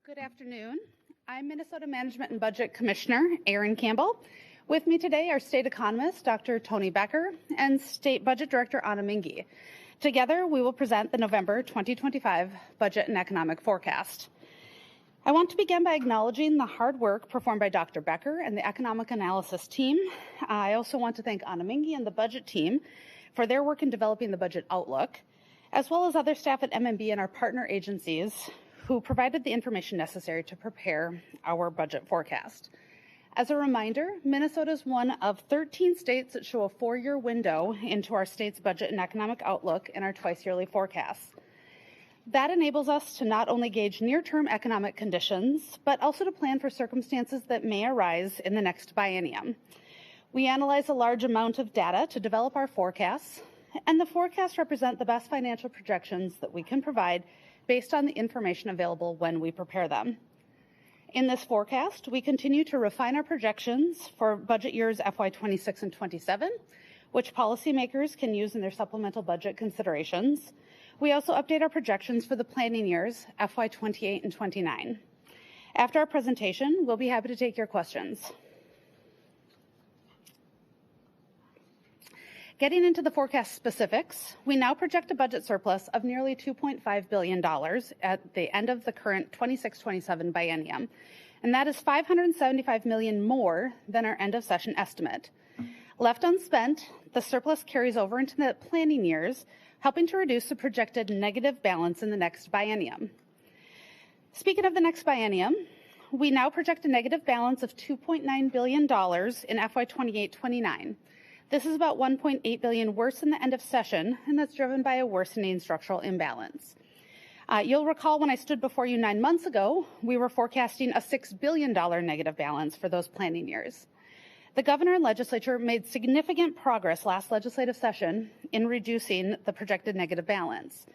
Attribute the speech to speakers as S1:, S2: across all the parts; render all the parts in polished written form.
S1: Good afternoon. I'm Minnesota Management and Budget Commissioner Erin Campbell. With me today are State Economist Dr. Tony Becker and State Budget Director Ahna Minge. Together, we will present the November 2025 Budget and Economic Forecast. I want to begin by acknowledging the hard work performed by Dr. Becker and the Economic Analysis team. I also want to thank Ahna Minge and the Budget team for their work in developing the Budget Outlook, as well as other staff at MMB and our partner agencies who provided the information necessary to prepare our budget forecast. As a reminder, Minnesota is one of 13 states that show a 4-year window into our state's budget and economic outlook in our twice-yearly forecasts. That enables us to not only gauge near-term economic conditions, but also to plan for circumstances that may arise in the next biennium. We analyze a large amount of data to develop our forecasts, and the forecasts represent the best financial projections that we can provide based on the information available when we prepare them. In this forecast, we continue to refine our projections for budget years FY26 and 27, which policymakers can use in their supplemental budget considerations. We also update our projections for the planning years FY28 and 29. After our presentation, we'll be happy to take your questions. Getting into the forecast specifics, we now project a budget surplus of nearly $2.5 billion at the end of the current 26-27 biennium, and that is $575 million more than our end of session estimate. Left unspent, the surplus carries over into the planning years, helping to reduce the projected negative balance in the next biennium. Speaking of the next biennium, we now project a negative balance of $2.9 billion in FY28-29. This is about $1.8 billion worse than the end of session, and that's driven by a worsening structural imbalance. You'll recall when I stood before you 9 months ago, we were forecasting a $6 billion negative balance for those planning years. The governor and legislature made significant progress last legislative session in reducing the projected negative balance.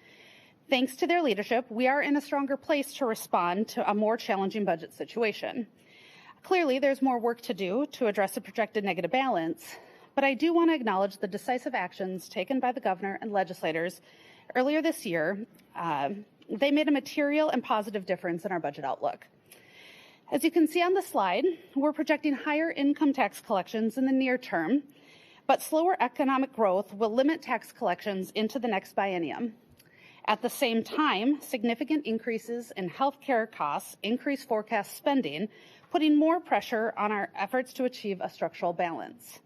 S1: Thanks to their leadership, we are in a stronger place to respond to a more challenging budget situation. Clearly, there's more work to do to address the projected negative balance, but I do want to acknowledge the decisive actions taken by the governor and legislators earlier this year. They made a material and positive difference in our budget outlook. As you can see on the slide, we're projecting higher income tax collections in the near term, but slower economic growth will limit tax collections into the next biennium. At the same time, significant increases in healthcare costs increase forecast spending, putting more pressure on our efforts to achieve a structural balance.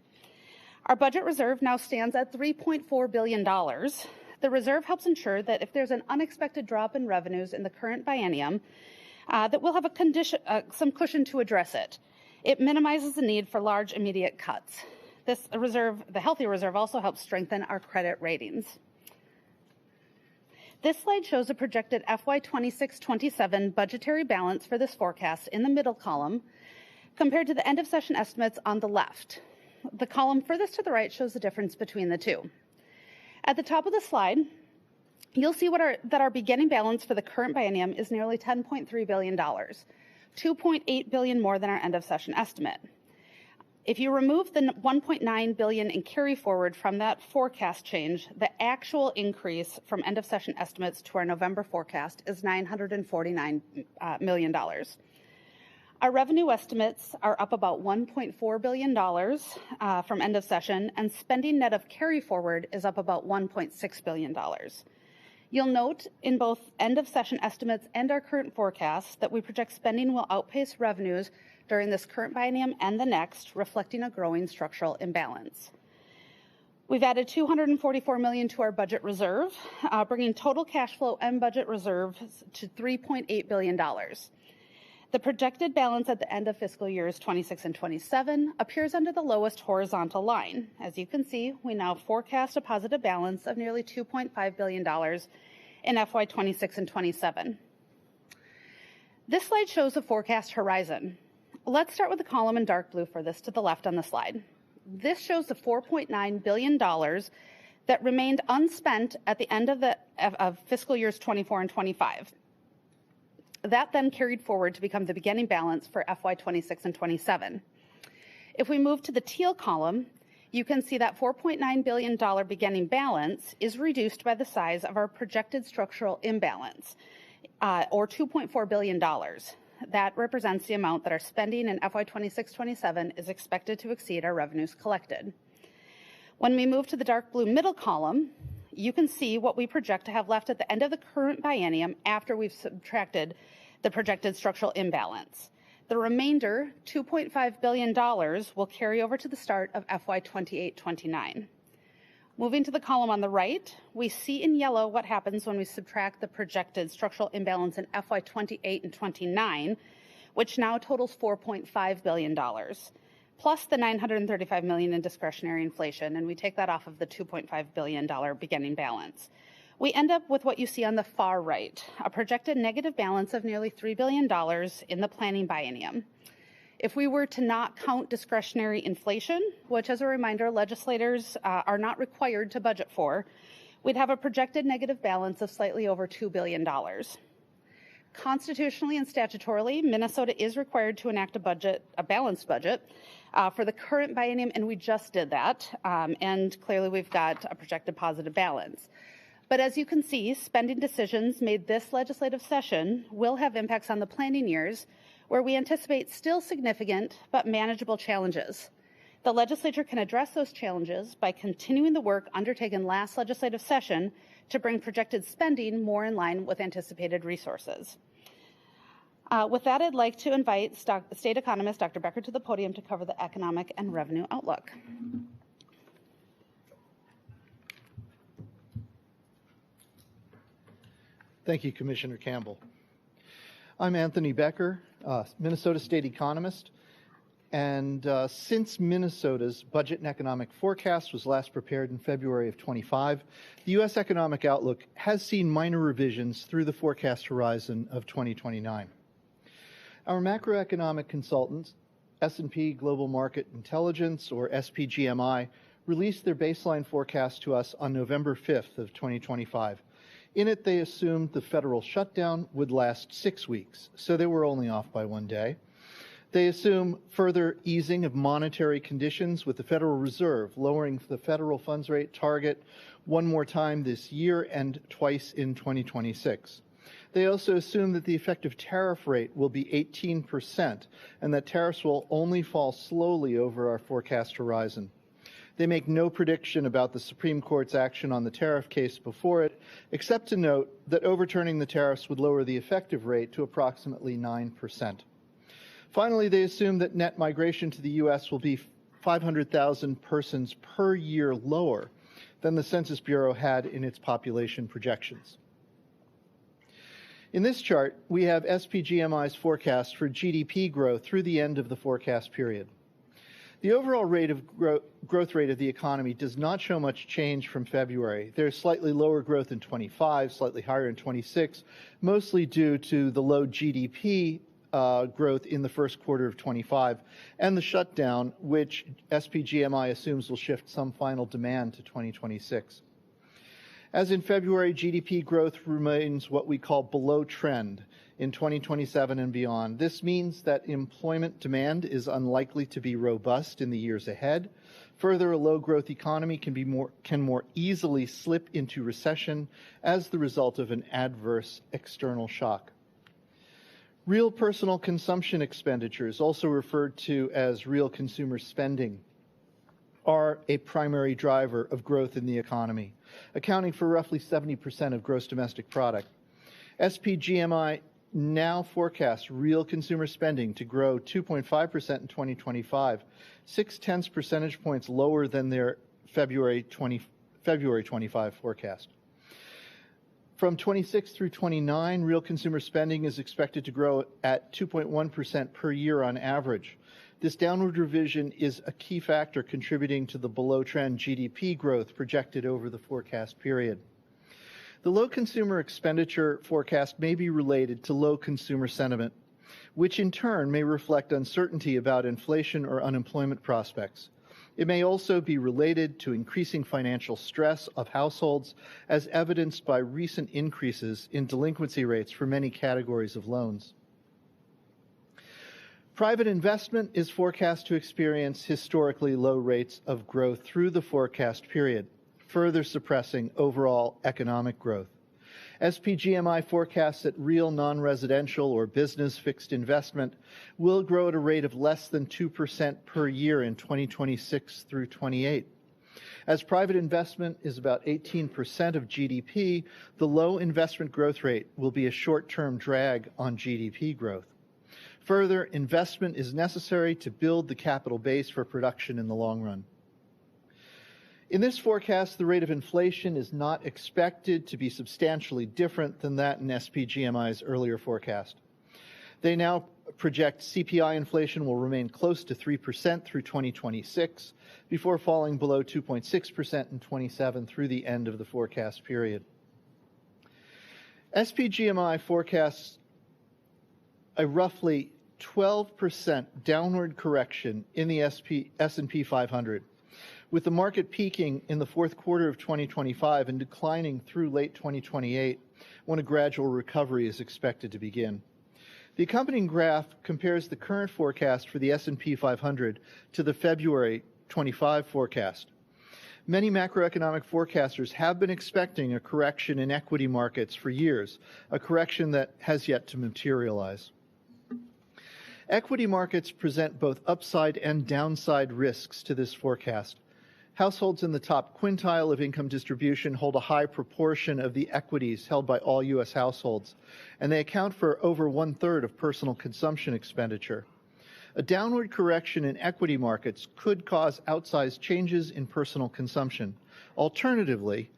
S1: Our budget reserve now stands at $3.4 billion. The reserve helps ensure that if there's an unexpected drop in revenues in the current biennium, that we'll have some cushion to address it. It minimizes the need for large immediate cuts. This reserve, the healthy reserve, also helps strengthen our credit ratings. This slide shows a projected FY26-27 budgetary balance for this forecast in the middle column compared to the end of session estimates on the left. The column furthest to the right shows the difference between the two. At the top of the slide, you'll see that our beginning balance for the current biennium is nearly $10.3 billion, $2.8 billion more than our end of session estimate. If you remove the $1.9 billion in carry forward from that forecast change, the actual increase from end of session estimates to our November forecast is $949 million. Our revenue estimates are up about $1.4 billion from end of session, and spending net of carry forward is up about $1.6 billion. You'll note in both end of session estimates and our current forecast that we project spending will outpace revenues during this current biennium and the next, reflecting a growing structural imbalance. We've added $244 million to our budget reserve, bringing total cash flow and budget reserves to $3.8 billion. The projected balance at the end of fiscal years 26 and 27 appears under the lowest horizontal line. As you can see, we now forecast a positive balance of nearly $2.5 billion in FY26 and 27. This slide shows a forecast horizon. Let's start with the column in dark blue furthest to the left on the slide. This shows the $4.9 billion that remained unspent at the end of fiscal years 24 and 25. That then carried forward to become the beginning balance for FY26 and 27. If we move to the teal column, you can see that $4.9 billion beginning balance is reduced by the size of our projected structural imbalance. or $2.4 billion. That represents the amount that our spending in FY 26-27 is expected to exceed our revenues collected. When we move to the dark blue middle column, you can see what we project to have left at the end of the current biennium after we've subtracted the projected structural imbalance. The remainder, $2.5 billion, will carry over to the start of FY 28-29. Moving to the column on the right, we see in yellow what happens when we subtract the projected structural imbalance in FY 28 and 29, which now totals $4.5 billion, plus the $935 million in discretionary inflation, and we take that off of the $2.5 billion beginning balance. We end up with what you see on the far right, a projected negative balance of nearly $3 billion in the planning biennium. If we were to not count discretionary inflation, which as a reminder, legislators are not required to budget for, we'd have a projected negative balance of slightly over $2 billion. Constitutionally and statutorily, Minnesota is required to enact a balanced budget for the current biennium, and we just did that, and clearly we've got a projected positive balance. But as you can see, spending decisions made this legislative session will have impacts on the planning years where we anticipate still significant but manageable challenges. The legislature can address those challenges by continuing the work undertaken last legislative session to bring projected spending more in line with anticipated resources. With that, I'd like to invite State Economist Dr. Becker to the podium to cover the economic and revenue outlook.
S2: Thank you, Commissioner Campbell. I'm Anthony Becker, Minnesota State Economist, and since Minnesota's budget and economic forecast was last prepared in February of 25, the U.S. economic outlook has seen minor revisions through the forecast horizon of 2029. Our macroeconomic consultants, S&P Global Market Intelligence, or SPGMI, released their baseline forecast to us on November 5th of 2025. In it, they assumed the federal shutdown would last 6 weeks, so they were only off by 1 day. They assume further easing of monetary conditions with the Federal Reserve, lowering the federal funds rate target one more time this year and twice in 2026. They also assume that the effective tariff rate will be 18% and that tariffs will only fall slowly over our forecast horizon. They make no prediction about the Supreme Court's action on the tariff case before it, except to note that overturning the tariffs would lower the effective rate to approximately 9%. Finally, they assume that net migration to the U.S. will be 500,000 persons per year lower than the Census Bureau had in its population projections. In this chart, we have SPGMI's forecast for GDP growth through the end of the forecast period. The overall rate of growth rate of the economy does not show much change from February. There's slightly lower growth in 25, slightly higher in 26, mostly due to the low GDP growth in the first quarter of 25 and the shutdown, which SPGMI assumes will shift some final demand to 2026. As in February, GDP growth remains what we call below trend in 2027 and beyond. This means that employment demand is unlikely to be robust in the years ahead. Further, a low-growth economy can more easily slip into recession as the result of an adverse external shock. Real personal consumption expenditures, also referred to as real consumer spending, are a primary driver of growth in the economy, accounting for roughly 70% of gross domestic product. SPGMI now forecasts real consumer spending to grow 2.5% in 2025, 0.6 percentage points lower than their February 25 forecast. From 26 through 29, real consumer spending is expected to grow at 2.1% per year on average. This downward revision is a key factor contributing to the below-trend GDP growth projected over the forecast period. The low consumer expenditure forecast may be related to low consumer sentiment, which in turn may reflect uncertainty about inflation or unemployment prospects. It may also be related to increasing financial stress of households, as evidenced by recent increases in delinquency rates for many categories of loans. Private investment is forecast to experience historically low rates of growth through the forecast period, further suppressing overall economic growth. SPGMI forecasts that real non-residential or business fixed investment will grow at a rate of less than 2% per year in 2026 through 28. As private investment is about 18% of GDP, the low investment growth rate will be a short-term drag on GDP growth. Further, investment is necessary to build the capital base for production in the long run. In this forecast, the rate of inflation is not expected to be substantially different than that in SPGMI's earlier forecast. They now project CPI inflation will remain close to 3% through 2026, before falling below 2.6% in 27 through the end of the forecast period. SPGMI forecasts a roughly 12% downward correction in the S&P 500. With the market peaking in the fourth quarter of 2025 and declining through late 2028, when a gradual recovery is expected to begin. The accompanying graph compares the current forecast for the S&P 500 to the February 25 forecast. Many macroeconomic forecasters have been expecting a correction in equity markets for years, a correction that has yet to materialize. Equity markets present both upside and downside risks to this forecast. Households in the top quintile of income distribution hold a high proportion of the equities held by all U.S. households, and they account for over 1/3 of personal consumption expenditure. A downward correction in equity markets could cause outsized changes in personal consumption. Alternatively,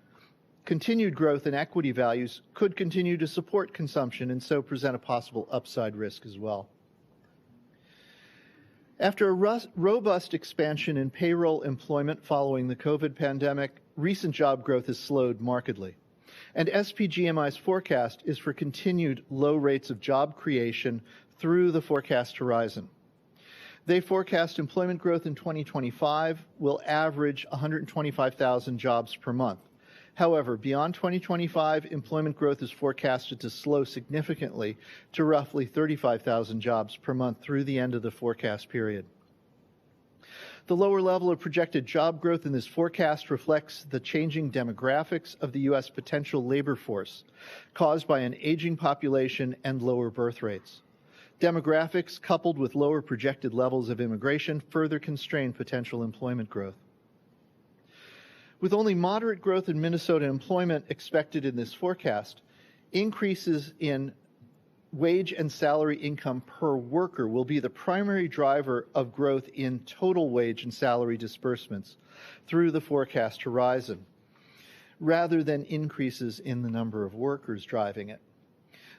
S2: continued growth in equity values could continue to support consumption and so present a possible upside risk as well. After a robust expansion in payroll employment following the COVID pandemic, recent job growth has slowed markedly. And SPGMI's forecast is for continued low rates of job creation through the forecast horizon. They forecast employment growth in 2025 will average 125,000 jobs per month. However, beyond 2025, employment growth is forecasted to slow significantly to roughly 35,000 jobs per month through the end of the forecast period. The lower level of projected job growth in this forecast reflects the changing demographics of the U.S. potential labor force, caused by an aging population and lower birth rates. Demographics, coupled with lower projected levels of immigration, further constrain potential employment growth. With only moderate growth in Minnesota employment expected in this forecast, increases in wage and salary income per worker will be the primary driver of growth in total wage and salary disbursements through the forecast horizon, rather than increases in the number of workers driving it.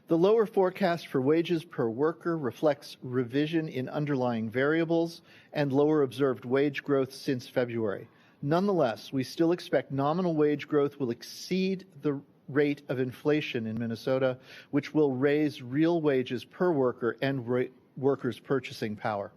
S2: The lower forecast for wages per worker reflects revision in underlying variables and lower observed wage growth since February. Nonetheless, we still expect nominal wage growth will exceed the rate of inflation in Minnesota, which will raise real wages per worker and workers' purchasing power.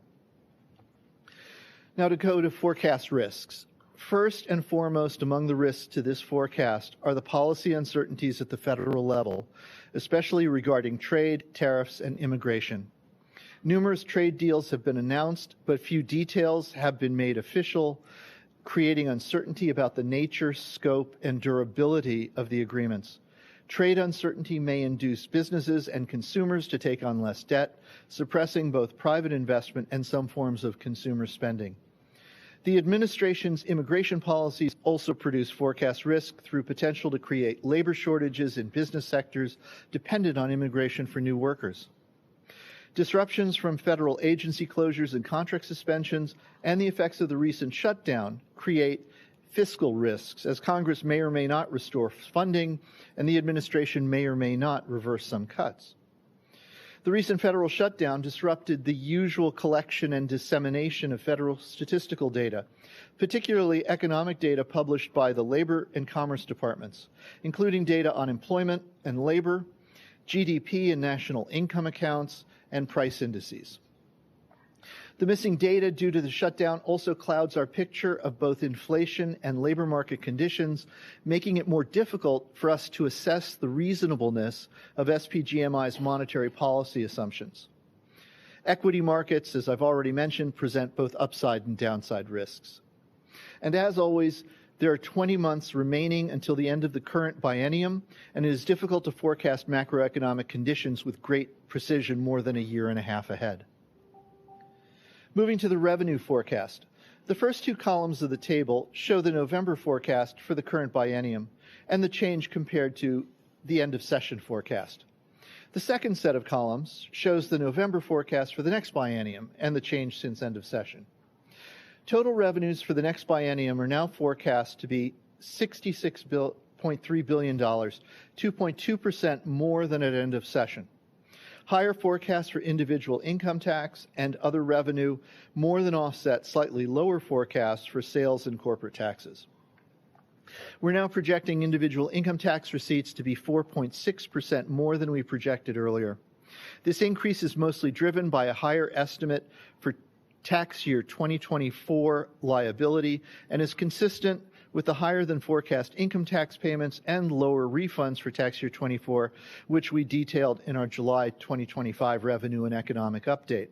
S2: Now to go to forecast risks. First and foremost among the risks to this forecast are the policy uncertainties at the federal level, especially regarding trade, tariffs, and immigration. Numerous trade deals have been announced, but few details have been made official, creating uncertainty about the nature, scope, and durability of the agreements. Trade uncertainty may induce businesses and consumers to take on less debt, suppressing both private investment and some forms of consumer spending. The administration's immigration policies also produce forecast risk through potential to create labor shortages in business sectors dependent on immigration for new workers. Disruptions from federal agency closures and contract suspensions and the effects of the recent shutdown create fiscal risks, as Congress may or may not restore funding and the administration may or may not reverse some cuts. The recent federal shutdown disrupted the usual collection and dissemination of federal statistical data, particularly economic data published by the Labor and Commerce Departments, including data on employment and labor, GDP and national income accounts, and price indices. The missing data due to the shutdown also clouds our picture of both inflation and labor market conditions, making it more difficult for us to assess the reasonableness of SPGMI's monetary policy assumptions. Equity markets, as I've already mentioned, present both upside and downside risks. And as always, There are 20 months remaining until the end of the current biennium, and it is difficult to forecast macroeconomic conditions with great precision more than a year and a half ahead. Moving to the revenue forecast. The first two columns of the table show the November forecast for the current biennium and the change compared to the end of session forecast. The second set of columns shows the November forecast for the next biennium and the change since end of session. Total revenues for the next biennium are now forecast to be $66.3 billion, 2.2% more than at end of session. Higher forecasts for individual income tax and other revenue more than offset slightly lower forecasts for sales and corporate taxes. We're now projecting individual income tax receipts to be 4.6% more than we projected earlier. This increase is mostly driven by a higher estimate for tax year 2024 liability and is consistent with the higher than forecast income tax payments and lower refunds for tax year 24, which we detailed in our July 2025 revenue and economic update.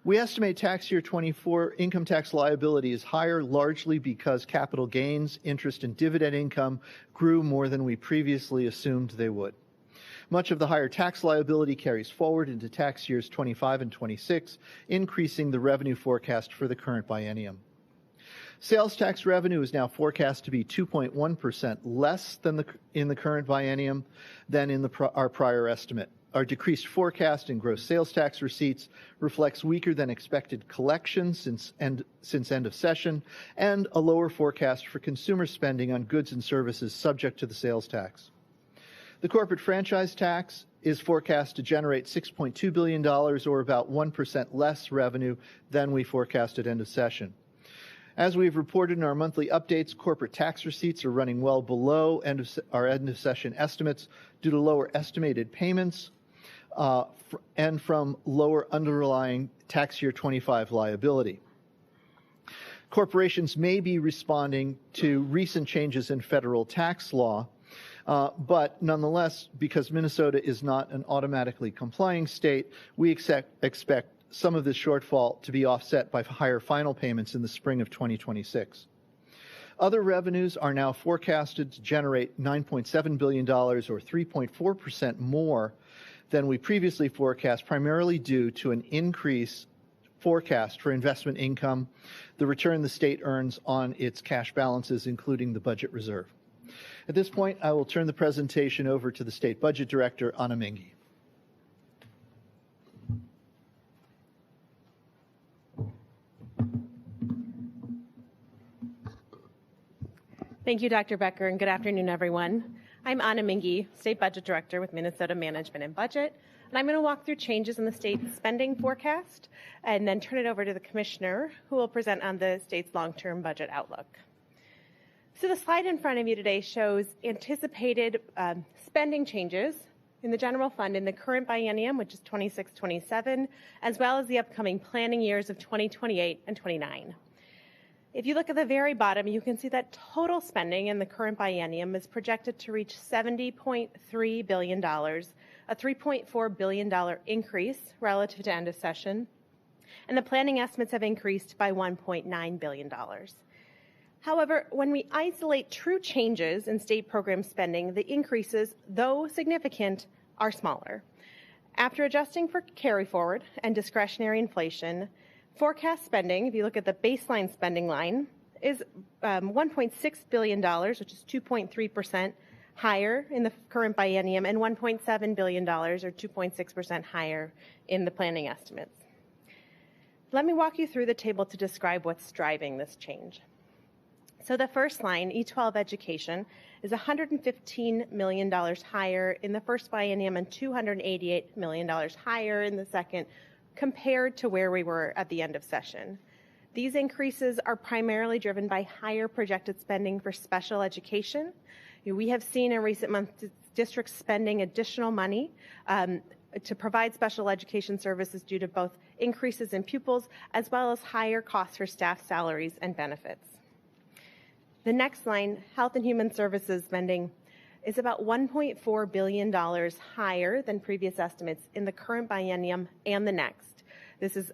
S2: We estimate tax year 24 income tax liability is higher largely because capital gains, interest, and dividend income grew more than we previously assumed they would. Much of the higher tax liability carries forward into tax years 25 and 26, increasing the revenue forecast for the current biennium. Sales tax revenue is now forecast to be 2.1% less than in the current biennium than in our prior estimate. Our decreased forecast in gross sales tax receipts reflects weaker than expected collections since end of session and a lower forecast for consumer spending on goods and services subject to the sales tax. The corporate franchise tax is forecast to generate $6.2 billion, or about 1% less revenue than we forecast at end of session. As we've reported in our monthly updates, corporate tax receipts are running well below our end of session estimates due to lower estimated payments and from lower underlying tax year 25 liability. Corporations may be responding to recent changes in federal tax law, but nonetheless, because Minnesota is not an automatically complying state, we expect some of this shortfall to be offset by higher final payments in the spring of 2026. Other revenues are now forecasted to generate $9.7 billion, or 3.4% more than we previously forecast, primarily due to an increase forecast for investment income, the return the state earns on its cash balances, including the budget reserve. At this point, I will turn the presentation over to the State Budget Director, Ahna Minge.
S3: Thank you, Dr. Becker, and good afternoon, everyone. I'm Ahna Minge, State Budget Director with Minnesota Management and Budget, and I'm going to walk through changes in the state's spending forecast and then turn it over to the Commissioner, who will present on the state's long-term budget outlook. So the slide in front of you today shows anticipated spending changes in the general fund in the current biennium, which is 26-27, as well as the upcoming planning years of 2028 and 29. If you look at the very bottom, you can see that total spending in the current biennium is projected to reach $70.3 billion, a $3.4 billion increase relative to end of session, and the planning estimates have increased by $1.9 billion. However, when we isolate true changes in state program spending, the increases, though significant, are smaller. After adjusting for carry forward and discretionary inflation, forecast spending, if you look at the baseline spending line, is $1.6 billion, which is 2.3% higher in the current biennium, and $1.7 billion, or 2.6% higher in the planning estimates. Let me walk you through the table to describe what's driving this change. So the first line, E12 education, is $115 million higher in the first biennium and $288 million higher in the second, compared to where we were at the end of session. These increases are primarily driven by higher projected spending for special education. We have seen in recent months districts spending additional money to provide special education services due to both increases in pupils as well as higher costs for staff salaries and benefits. The next line, Health and Human Services spending, is about $1.4 billion higher than previous estimates in the current biennium and the next. This is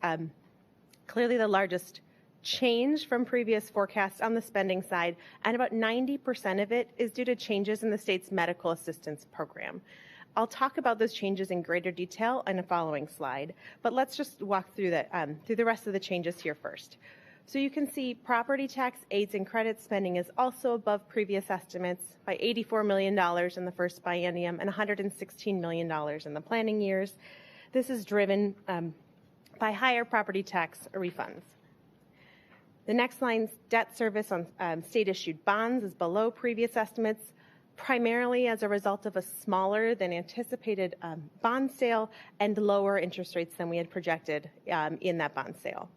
S3: clearly the largest change from previous forecasts on the spending side, and about 90% of it is due to changes in the state's medical assistance program. I'll talk about those changes in greater detail in a following slide, but let's just walk through the rest of the changes here first. So you can see property tax aids and credits spending is also above previous estimates by $84 million in the first biennium and $116 million in the planning years. This is driven by higher property tax refunds. The next line, debt service on state-issued bonds, is below previous estimates, primarily as a result of a smaller than anticipated bond sale and lower interest rates than we had projected in that bond sale.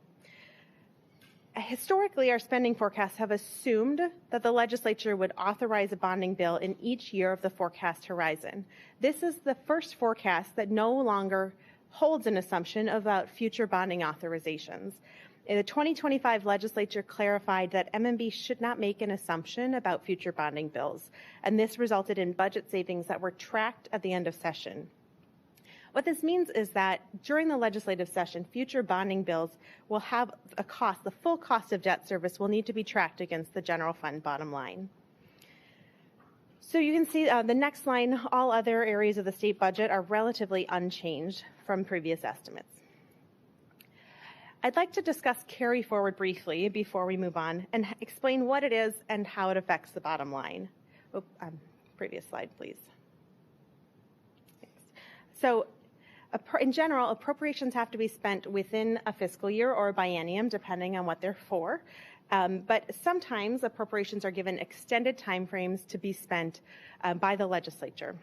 S3: Historically, our spending forecasts have assumed that the legislature would authorize a bonding bill in each year of the forecast horizon. This is the first forecast that no longer holds an assumption about future bonding authorizations. The 2025 legislature clarified that MMB should not make an assumption about future bonding bills, and this resulted in budget savings that were tracked at the end of session. What this means is that during the legislative session, future bonding bills will have a cost, the full cost of debt service will need to be tracked against the general fund bottom line. So you can see the next line, all other areas of the state budget are relatively unchanged from previous estimates. I'd like to discuss carry forward briefly before we move on and explain what it is and how it affects the bottom line. Previous slide, please. Thanks. So in general, appropriations have to be spent within a fiscal year or a biennium, depending on what they're for. But sometimes appropriations are given extended timeframes to be spent by the legislature.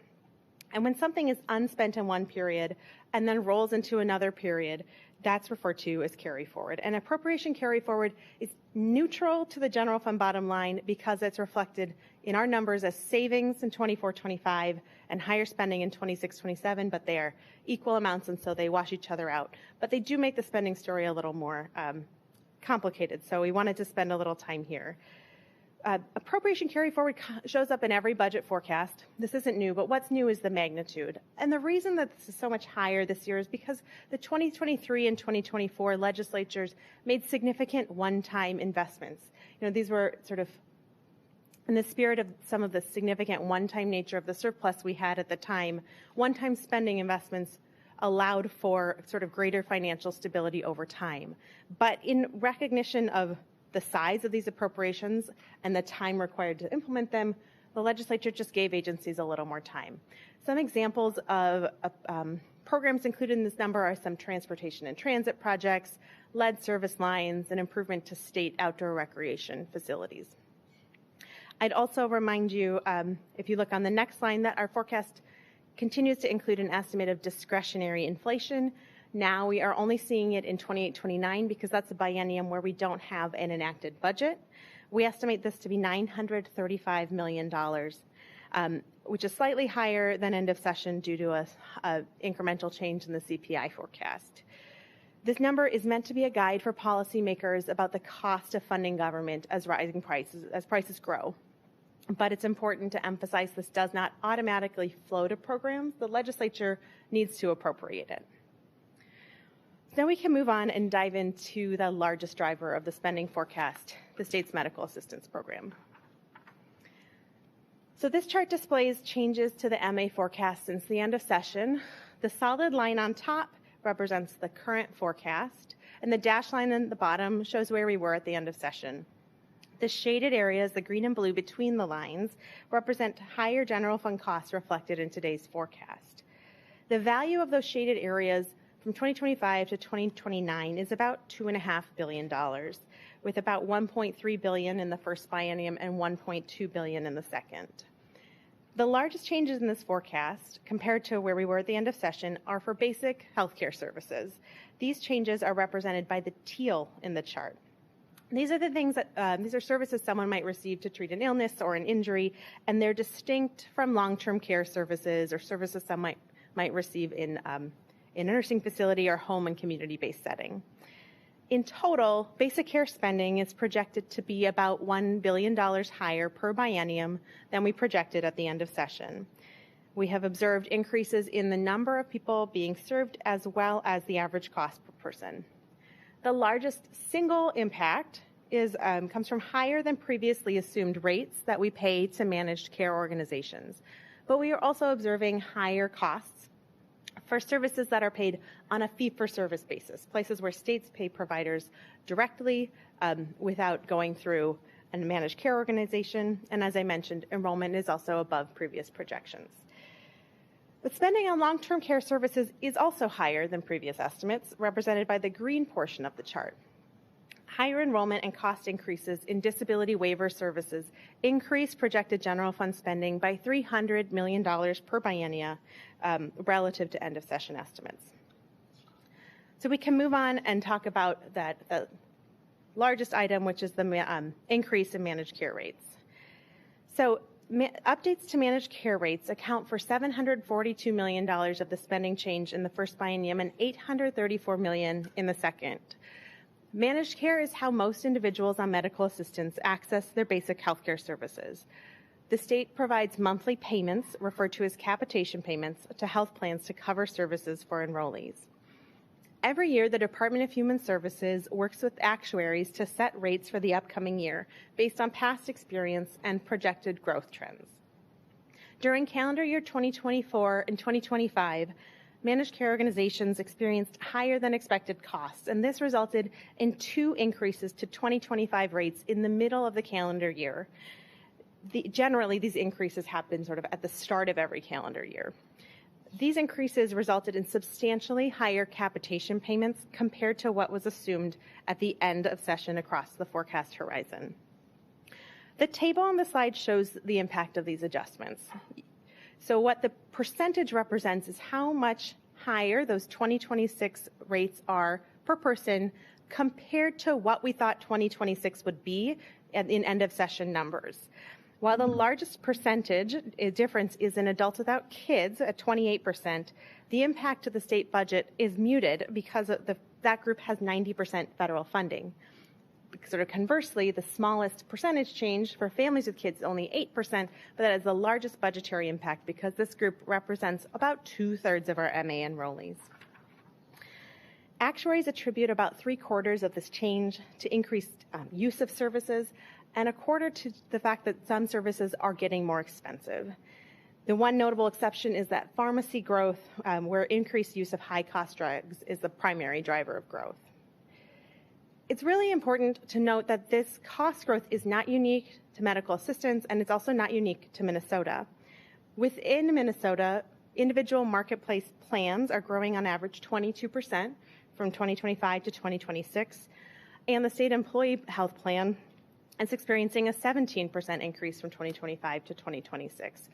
S3: And when something is unspent in one period and then rolls into another period, that's referred to as carry forward. And appropriation carry forward is neutral to the general fund bottom line because it's reflected in our numbers as savings in 24-25 and higher spending in 26-27, but they are equal amounts, and so they wash each other out. But they do make the spending story a little more complicated, so we wanted to spend a little time here. Appropriation carry forward shows up in every budget forecast. This isn't new, but what's new is the magnitude. And the reason that this is so much higher this year is because the 2023 and 2024 legislatures made significant one-time investments. You know, these were sort of in the spirit of some of the significant one-time nature of the surplus we had at the time. One-time spending investments allowed for sort of greater financial stability over time. But in recognition of the size of these appropriations and the time required to implement them, the legislature just gave agencies a little more time. Some examples of programs included in this number are some transportation and transit projects, lead service lines, and improvement to state outdoor recreation facilities. I'd also remind you, if you look on the next line, that our forecast continues to include an estimate of discretionary inflation. Now we are only seeing it in 28-29 because that's a biennium where we don't have an enacted budget. We estimate this to be $935 million, which is slightly higher than end of session due to a incremental change in the CPI forecast. This number is meant to be a guide for policymakers about the cost of funding government as prices grow. But it's important to emphasize this does not automatically flow to programs. The legislature needs to appropriate it. Now we can move on and dive into the largest driver of the spending forecast, the state's medical assistance program. So this chart displays changes to the MA forecast since the end of session. The solid line on top represents the current forecast, and the dashed line in the bottom shows where we were at the end of session. The shaded areas, the green and blue between the lines, represent higher general fund costs reflected in today's forecast. The value of those shaded areas from 2025 to 2029 is about $2.5 billion, with about $1.3 billion in the first biennium and $1.2 billion in the second. The largest changes in this forecast, compared to where we were at the end of session, are for basic healthcare services. These changes are represented by the teal in the chart. These are the things that, these are services someone might receive to treat an illness or an injury, and they're distinct from long-term care services or services some might receive in a nursing facility or home and community-based setting. In total, basic care spending is projected to be about $1 billion higher per biennium than we projected at the end of session. We have observed increases in the number of people being served as well as the average cost per person. The largest single impact comes from higher than previously assumed rates that we pay to managed care organizations. But we are also observing higher costs for services that are paid on a fee-for-service basis, places where states pay providers directly without going through a managed care organization. And as I mentioned, enrollment is also above previous projections. But spending on long-term care services is also higher than previous estimates, represented by the green portion of the chart. Higher enrollment and cost increases in disability waiver services increase projected general fund spending by $300 million per biennia relative to end of session estimates. So we can move on and talk about that largest item, which is the increase in managed care rates. So updates to managed care rates account for $742 million of the spending change in the first biennium and $834 million in the second. Managed care is how most individuals on medical assistance access their basic healthcare services. The state provides monthly payments, referred to as capitation payments, to health plans to cover services for enrollees. Every year, the Department of Human Services works with actuaries to set rates for the upcoming year based on past experience and projected growth trends. During calendar year 2024 and 2025, managed care organizations experienced higher than expected costs, and this resulted in 2 increases to 2025 rates in the middle of the calendar year. Generally, these increases happen sort of at the start of every calendar year. These increases resulted in substantially higher capitation payments compared to what was assumed at the end of session across the forecast horizon. The table on the slide shows the impact of these adjustments. So what the percentage represents is how much higher those 2026 rates are per person compared to what we thought 2026 would be in end of session numbers. While the largest percentage difference is in adults without kids at 28%, the impact to the state budget is muted because of that group has 90% federal funding. Sort of conversely, the smallest percentage change for families with kids is only 8%, but that is the largest budgetary impact because this group represents about 2/3 of our MA enrollees. Actuaries attribute about 3/4 of this change to increased use of services and 1/4 to the fact that some services are getting more expensive. The one notable exception is that pharmacy growth, where increased use of high-cost drugs is the primary driver of growth. It's really important to note that this cost growth is not unique to medical assistance, and it's also not unique to Minnesota. Within Minnesota, individual marketplace plans are growing on average 22% from 2025 to 2026, and the state employee health plan is experiencing a 17% increase from 2025 to 2026.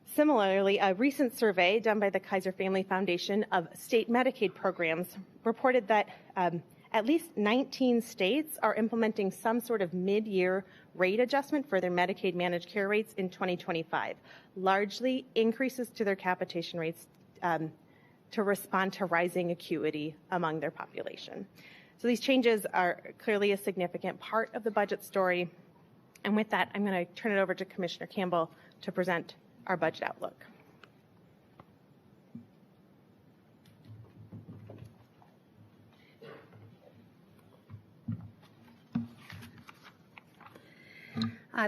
S3: Similarly, a recent survey done by the Kaiser Family Foundation of state Medicaid programs reported that at least 19 states are implementing some sort of mid-year rate adjustment for their Medicaid managed care rates in 2025, largely increases to their capitation rates to respond to rising acuity among their population. So these changes are clearly a significant part of the budget story. And with that, I'm going to turn it over to Commissioner Campbell to present our budget outlook.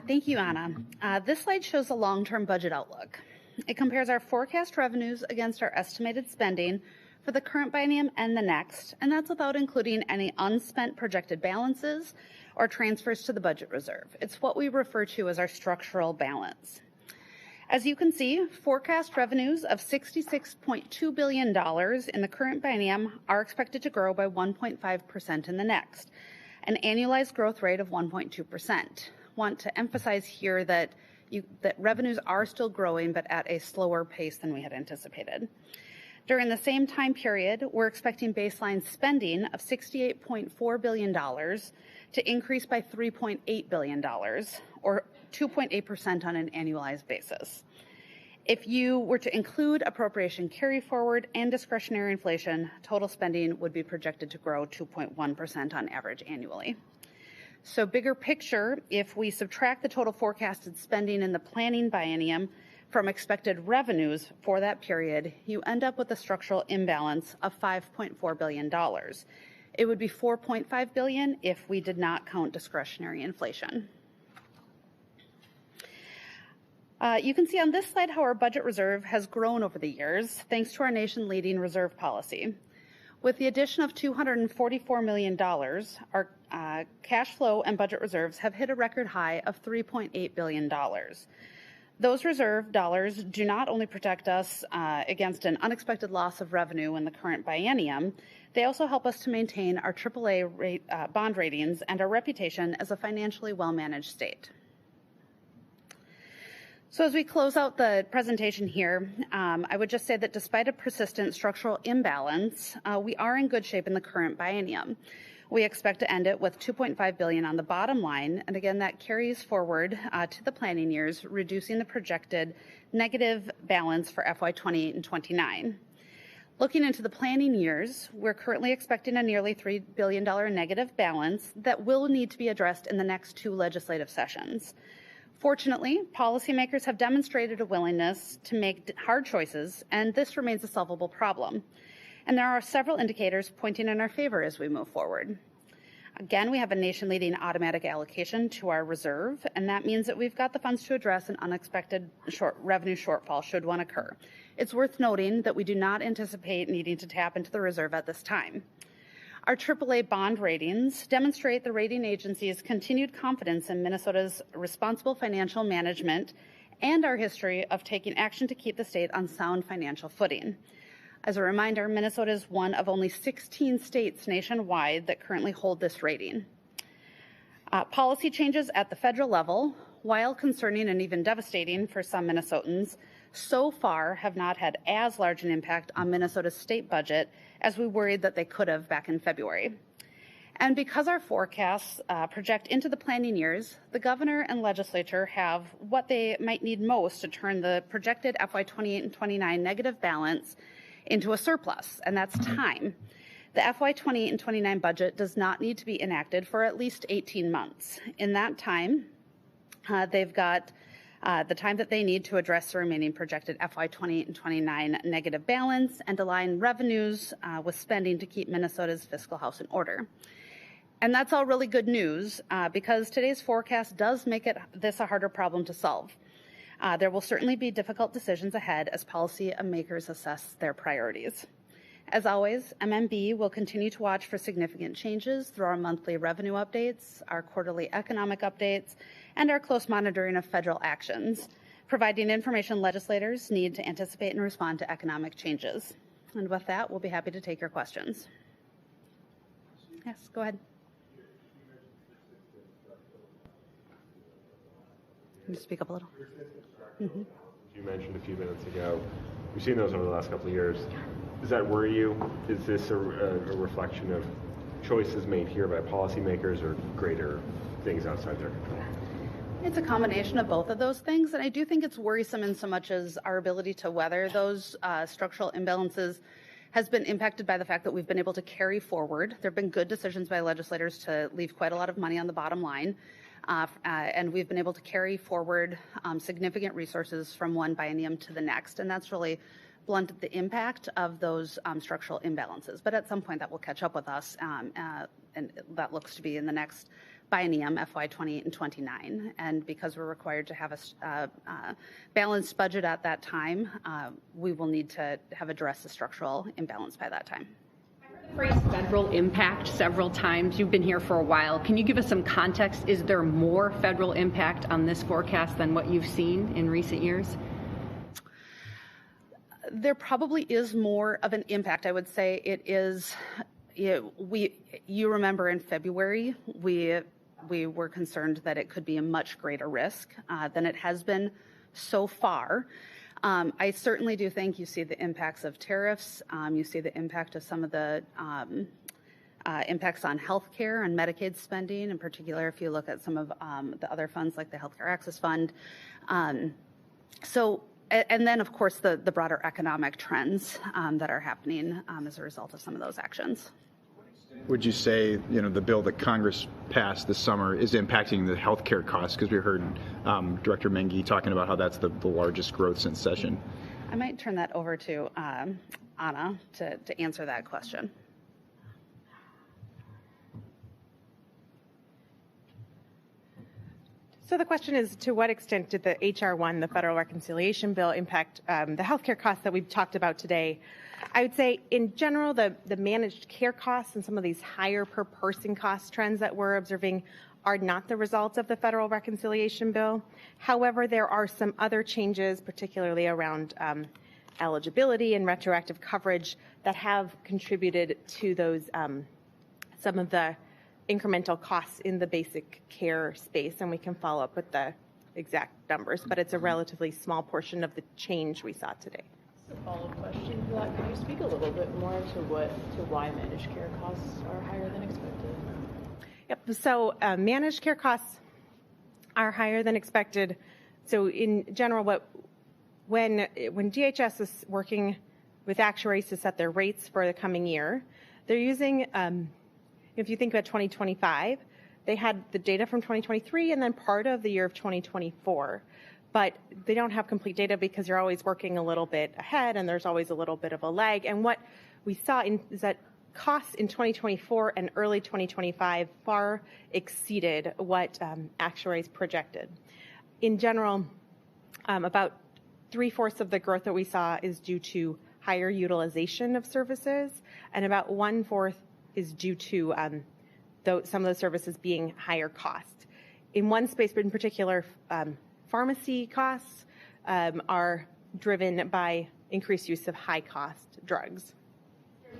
S1: Thank you, Ahna. This slide shows a long-term budget outlook. It compares our forecast revenues against our estimated spending for the current biennium and the next, and that's without including any unspent projected balances or transfers to the budget reserve. It's what we refer to as our structural balance. As you can see, forecast revenues of $66.2 billion in the current biennium are expected to grow by 1.5% in the next, an annualized growth rate of 1.2%. Want to emphasize here that revenues are still growing, but at a slower pace than we had anticipated. During the same time period, we're expecting baseline spending of $68.4 billion to increase by $3.8 billion, or 2.8% on an annualized basis. If you were to include appropriation carry forward and discretionary inflation, total spending would be projected to grow 2.1% on average annually. So bigger picture, if we subtract the total forecasted spending in the planning biennium from expected revenues for that period, you end up with a structural imbalance of $5.4 billion. It would be $4.5 billion if we did not count discretionary inflation. You can see on this slide how our budget reserve has grown over the years, thanks to our nation-leading reserve policy. With the addition of $244 million, our cash flow and budget reserves have hit a record high of $3.8 billion. Those reserve dollars do not only protect us against an unexpected loss of revenue in the current biennium, they also help us to maintain our AAA bond ratings and our reputation as a financially well-managed state. So as we close out the presentation here, I would just say that despite a persistent structural imbalance, we are in good shape in the current biennium. We expect to end it with $2.5 billion on the bottom line, and again, that carries forward to the planning years, reducing the projected negative balance for FY28 and 29. Looking into the planning years, we're currently expecting a nearly $3 billion negative balance that will need to be addressed in the next 2 legislative sessions. Fortunately, policymakers have demonstrated a willingness to make hard choices, and this remains a solvable problem. And there are several indicators pointing in our favor as we move forward. Again, we have a nation-leading automatic allocation to our reserve, and that means that we've got the funds to address an unexpected revenue shortfall should one occur. It's worth noting that we do not anticipate needing to tap into the reserve at this time. Our AAA bond ratings demonstrate the rating agency's continued confidence in Minnesota's responsible financial management and our history of taking action to keep the state on sound financial footing. As a reminder, Minnesota is one of only 16 states nationwide that currently hold this rating. Policy changes at the federal level, while concerning and even devastating for some Minnesotans, so far have not had as large an impact on Minnesota's state budget as we worried that they could have back in February. And because our forecasts project into the planning years, the governor and legislature have what they might need most to turn the projected FY28 and 29 negative balance into a surplus, and that's time. The FY28 and 29 budget does not need to be enacted for at least 18 months. In that time, they've got the time that they need to address the remaining projected FY28 and 29 negative balance and align revenues with spending to keep Minnesota's fiscal house in order. And that's all really good news because today's forecast does make this a harder problem to solve. There will certainly be difficult decisions ahead as policymakers assess their priorities. As always, MMB will continue to watch for significant changes through our monthly revenue updates, our quarterly economic updates, and our close monitoring of federal actions, providing information legislators need to anticipate and respond to economic changes. And with that, we'll be happy to take your questions. Yes, go ahead. Can you speak up a little? Mm-hmm.
S4: You mentioned a few minutes ago, we've seen those over the last couple of years. Does that worry you? Is this a reflection of choices made here by policymakers or greater things outside their control?
S1: It's a combination of both of those things, and I do think it's worrisome in so much as our ability to weather those structural imbalances has been impacted by the fact that we've been able to carry forward. There have been good decisions by legislators to leave quite a lot of money on the bottom line. And we've been able to carry forward significant resources from one biennium to the next, and that's really blunted the impact of those structural imbalances. But at some point that will catch up with us, and that looks to be in the next biennium, FY28 and 29. And because we're required to have a balanced budget at that time, we will need to have addressed the structural imbalance by that time.
S5: The phrase federal impact several times. You've been here for a while. Can you give us some context? Is there more federal impact on this forecast than what you've seen in recent years?
S1: There probably is more of an impact. I would say it is. You remember in February, we were concerned that it could be a much greater risk than it has been so far. I certainly do think you see the impacts of tariffs. You see the impact of some of the impacts on health care and Medicaid spending, in particular, if you look at some of the other funds like the Healthcare Access Fund. And then, of course, the broader economic trends that are happening as a result of some of those actions.
S6: Would you say, the bill that Congress passed this summer is impacting the health care costs? Because we heard Director Minge talking about how that's the largest growth since session.
S1: I might turn that over to Ahna to answer that question.
S3: So the question is, to what extent did the H.R. 1, the Federal Reconciliation Bill, impact the healthcare costs that we've talked about today? I would say, in general, the managed care costs and some of these higher per person cost trends that we're observing are not the result of the Federal Reconciliation Bill. However, there are some other changes, particularly around eligibility and retroactive coverage, that have contributed to those some of the incremental costs in the basic care space, and we can follow up with the exact numbers, but it's a relatively small portion of the change we saw today.
S7: A follow-up question to that. Could you speak a little bit more to why managed care costs are higher than expected?
S3: Yep. So managed care costs are higher than expected. So in general, when DHS is working with actuaries to set their rates for the coming year, they're using, if you think about 2025, they had the data from 2023 and then part of the year of 2024. But they don't have complete data because you're always working a little bit ahead and there's always a little bit of a lag. And what we saw is that costs in 2024 and early 2025 far exceeded what actuaries projected. In general, about 3/4 of the growth that we saw is due to higher utilization of services, and about 1/4 is due to some of the services being higher cost. In one space in particular, pharmacy costs are driven by increased use of high-cost drugs.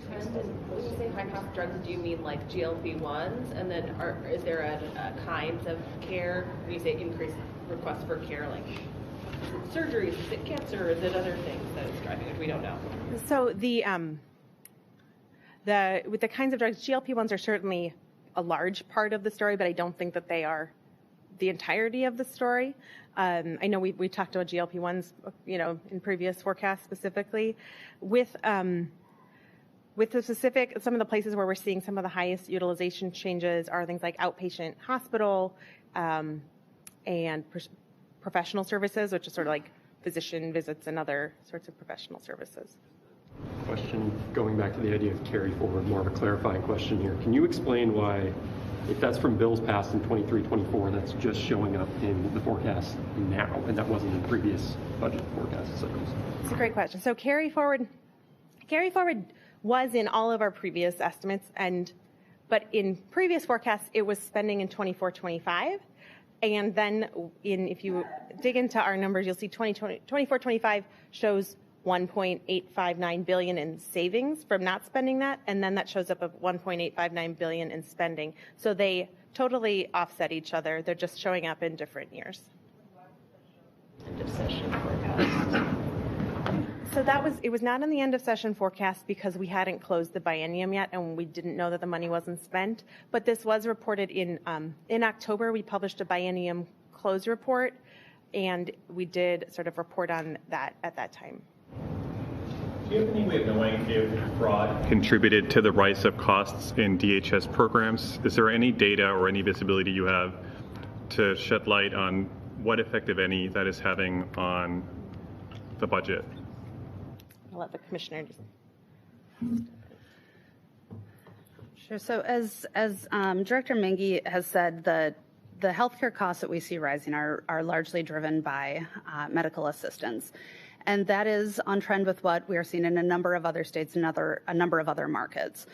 S7: When you say high-cost drugs, do you mean like GLP-1s? And then is there a kinds of care? When you say increased requests for care, like is it surgeries, is it cancer, is it other things that is driving it? We don't know.
S3: So with the kinds of drugs, GLP-1s are certainly a large part of the story, but I don't think that they are the entirety of the story. I know we talked about GLP-1s, in previous forecasts specifically. With the specific, some of the places where we're seeing some of the highest utilization changes are things like outpatient hospital and professional services, which is sort of like physician visits and other sorts of professional services.
S8: Question, going back to the idea of carry forward, more of a clarifying question here. Can you explain why, if that's from bills passed in 23-24, that's just showing up in the forecast now, and that wasn't in previous budget forecast cycles?
S3: It's a great question. So carry forward was in all of our previous estimates, but in previous forecasts, it was spending in 24-25. And then if you dig into our numbers, you'll see 24-25 shows $1.859 billion in savings from not spending that, and then that shows up of $1.859 billion in spending. So they totally offset each other. They're just showing up in different years.
S7: End of session forecast.
S3: So it was not in the end of session forecast because we hadn't closed the biennium yet and we didn't know that the money wasn't spent. But this was reported in October. We published a biennium close report, and we did sort of report on that at that time.
S9: Do you have any way of knowing if fraud
S10: contributed to the rise of costs in DHS programs? Is there any data or any visibility you have to shed light on what effect, if any, that is having on the budget?
S3: I'll let the commissioner just.
S1: Sure. So as Director Minge has said, the healthcare costs that we see rising are largely driven by medical assistance. And that is on trend with what we are seeing in a number of other states and a number of other markets.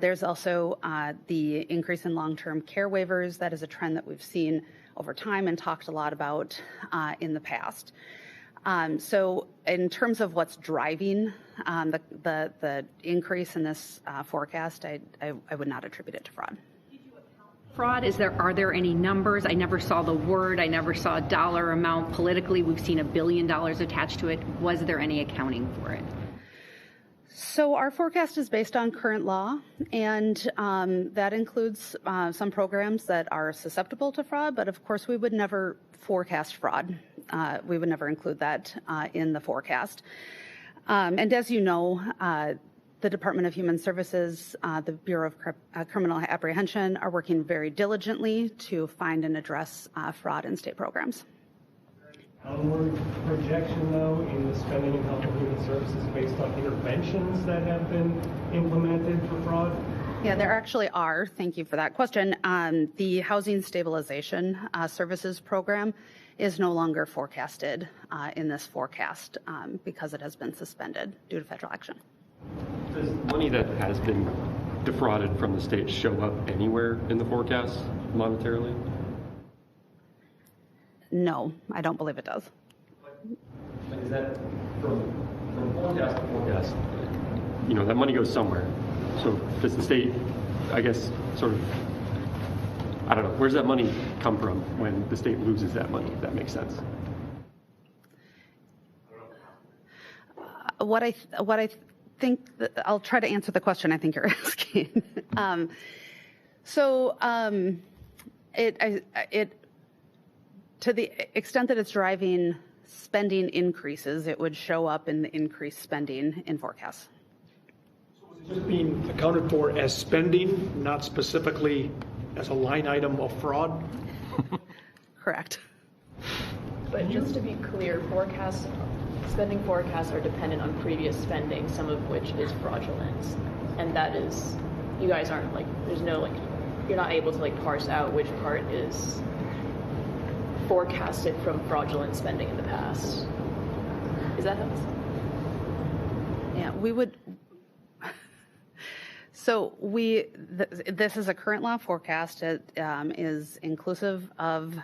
S1: There's also the increase in long-term care waivers. That is a trend that we've seen over time and talked a lot about in the past. So in terms of what's driving the increase in this forecast, I would not attribute it to fraud.
S5: Fraud, are there any numbers? I never saw the word, I never saw a dollar amount. Politically, we've seen $1 billion attached to it. Was there any accounting for it?
S1: So our forecast is based on current law, and that includes some programs that are susceptible to fraud, but of course we would never forecast fraud. We would never include that in the forecast. And as you know, the Department of Human Services, the Bureau of Criminal Apprehension are working very diligently to find and address fraud in state programs.
S9: downward projection, though, in the spending in health and human services based on interventions that have been implemented for fraud?
S1: Yeah, there actually are. Thank you for that question. The Housing Stabilization Services Program is no longer forecasted in this forecast because it has been suspended due to federal action.
S8: Does money that has been defrauded from the state show up anywhere in the forecast monetarily?
S1: No, I don't believe it does.
S8: Like, is that from forecast to forecast? You know, that money goes somewhere. So does the state, I guess, sort of, I don't know, where's that money come from when the state loses that money, if that makes sense?
S1: What I think, I'll try to answer the question I think you're asking. To the extent that it's driving spending increases, it would show up in the increased spending in forecasts.
S11: So is it just being accounted for as spending, not specifically as a line item of fraud?
S1: Correct.
S12: But just to be clear, spending forecasts are dependent on previous spending, some of which is fraudulent. And that is, you guys aren't there's no you're not able to parse out which part is forecasted from fraudulent spending in the past. Is that how?
S1: Yeah, we would. So this is a current law forecast. It is inclusive of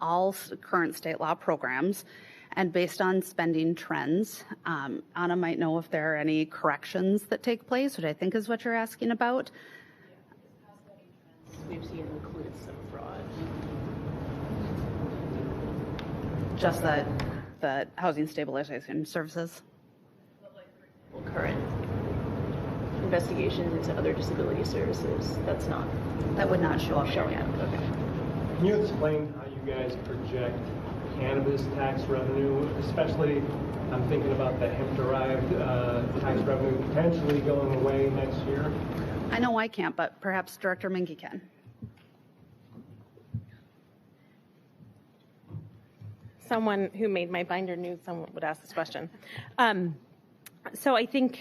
S1: all current state law programs and based on spending trends. Ahna might know if there are any corrections that take place, which I think is what you're asking about.
S12: We've seen included some fraud.
S1: Just the housing stabilization services.
S12: Current investigations into other disability services, that would not show up
S1: showing
S12: yet.
S1: up.
S12: Okay.
S9: Can you explain how you guys project cannabis tax revenue, especially I'm thinking about the hemp-derived tax revenue potentially going away next year?
S1: I know I can't, but perhaps Director Minge can.
S3: Someone who made my binder knew someone would ask this question. So I think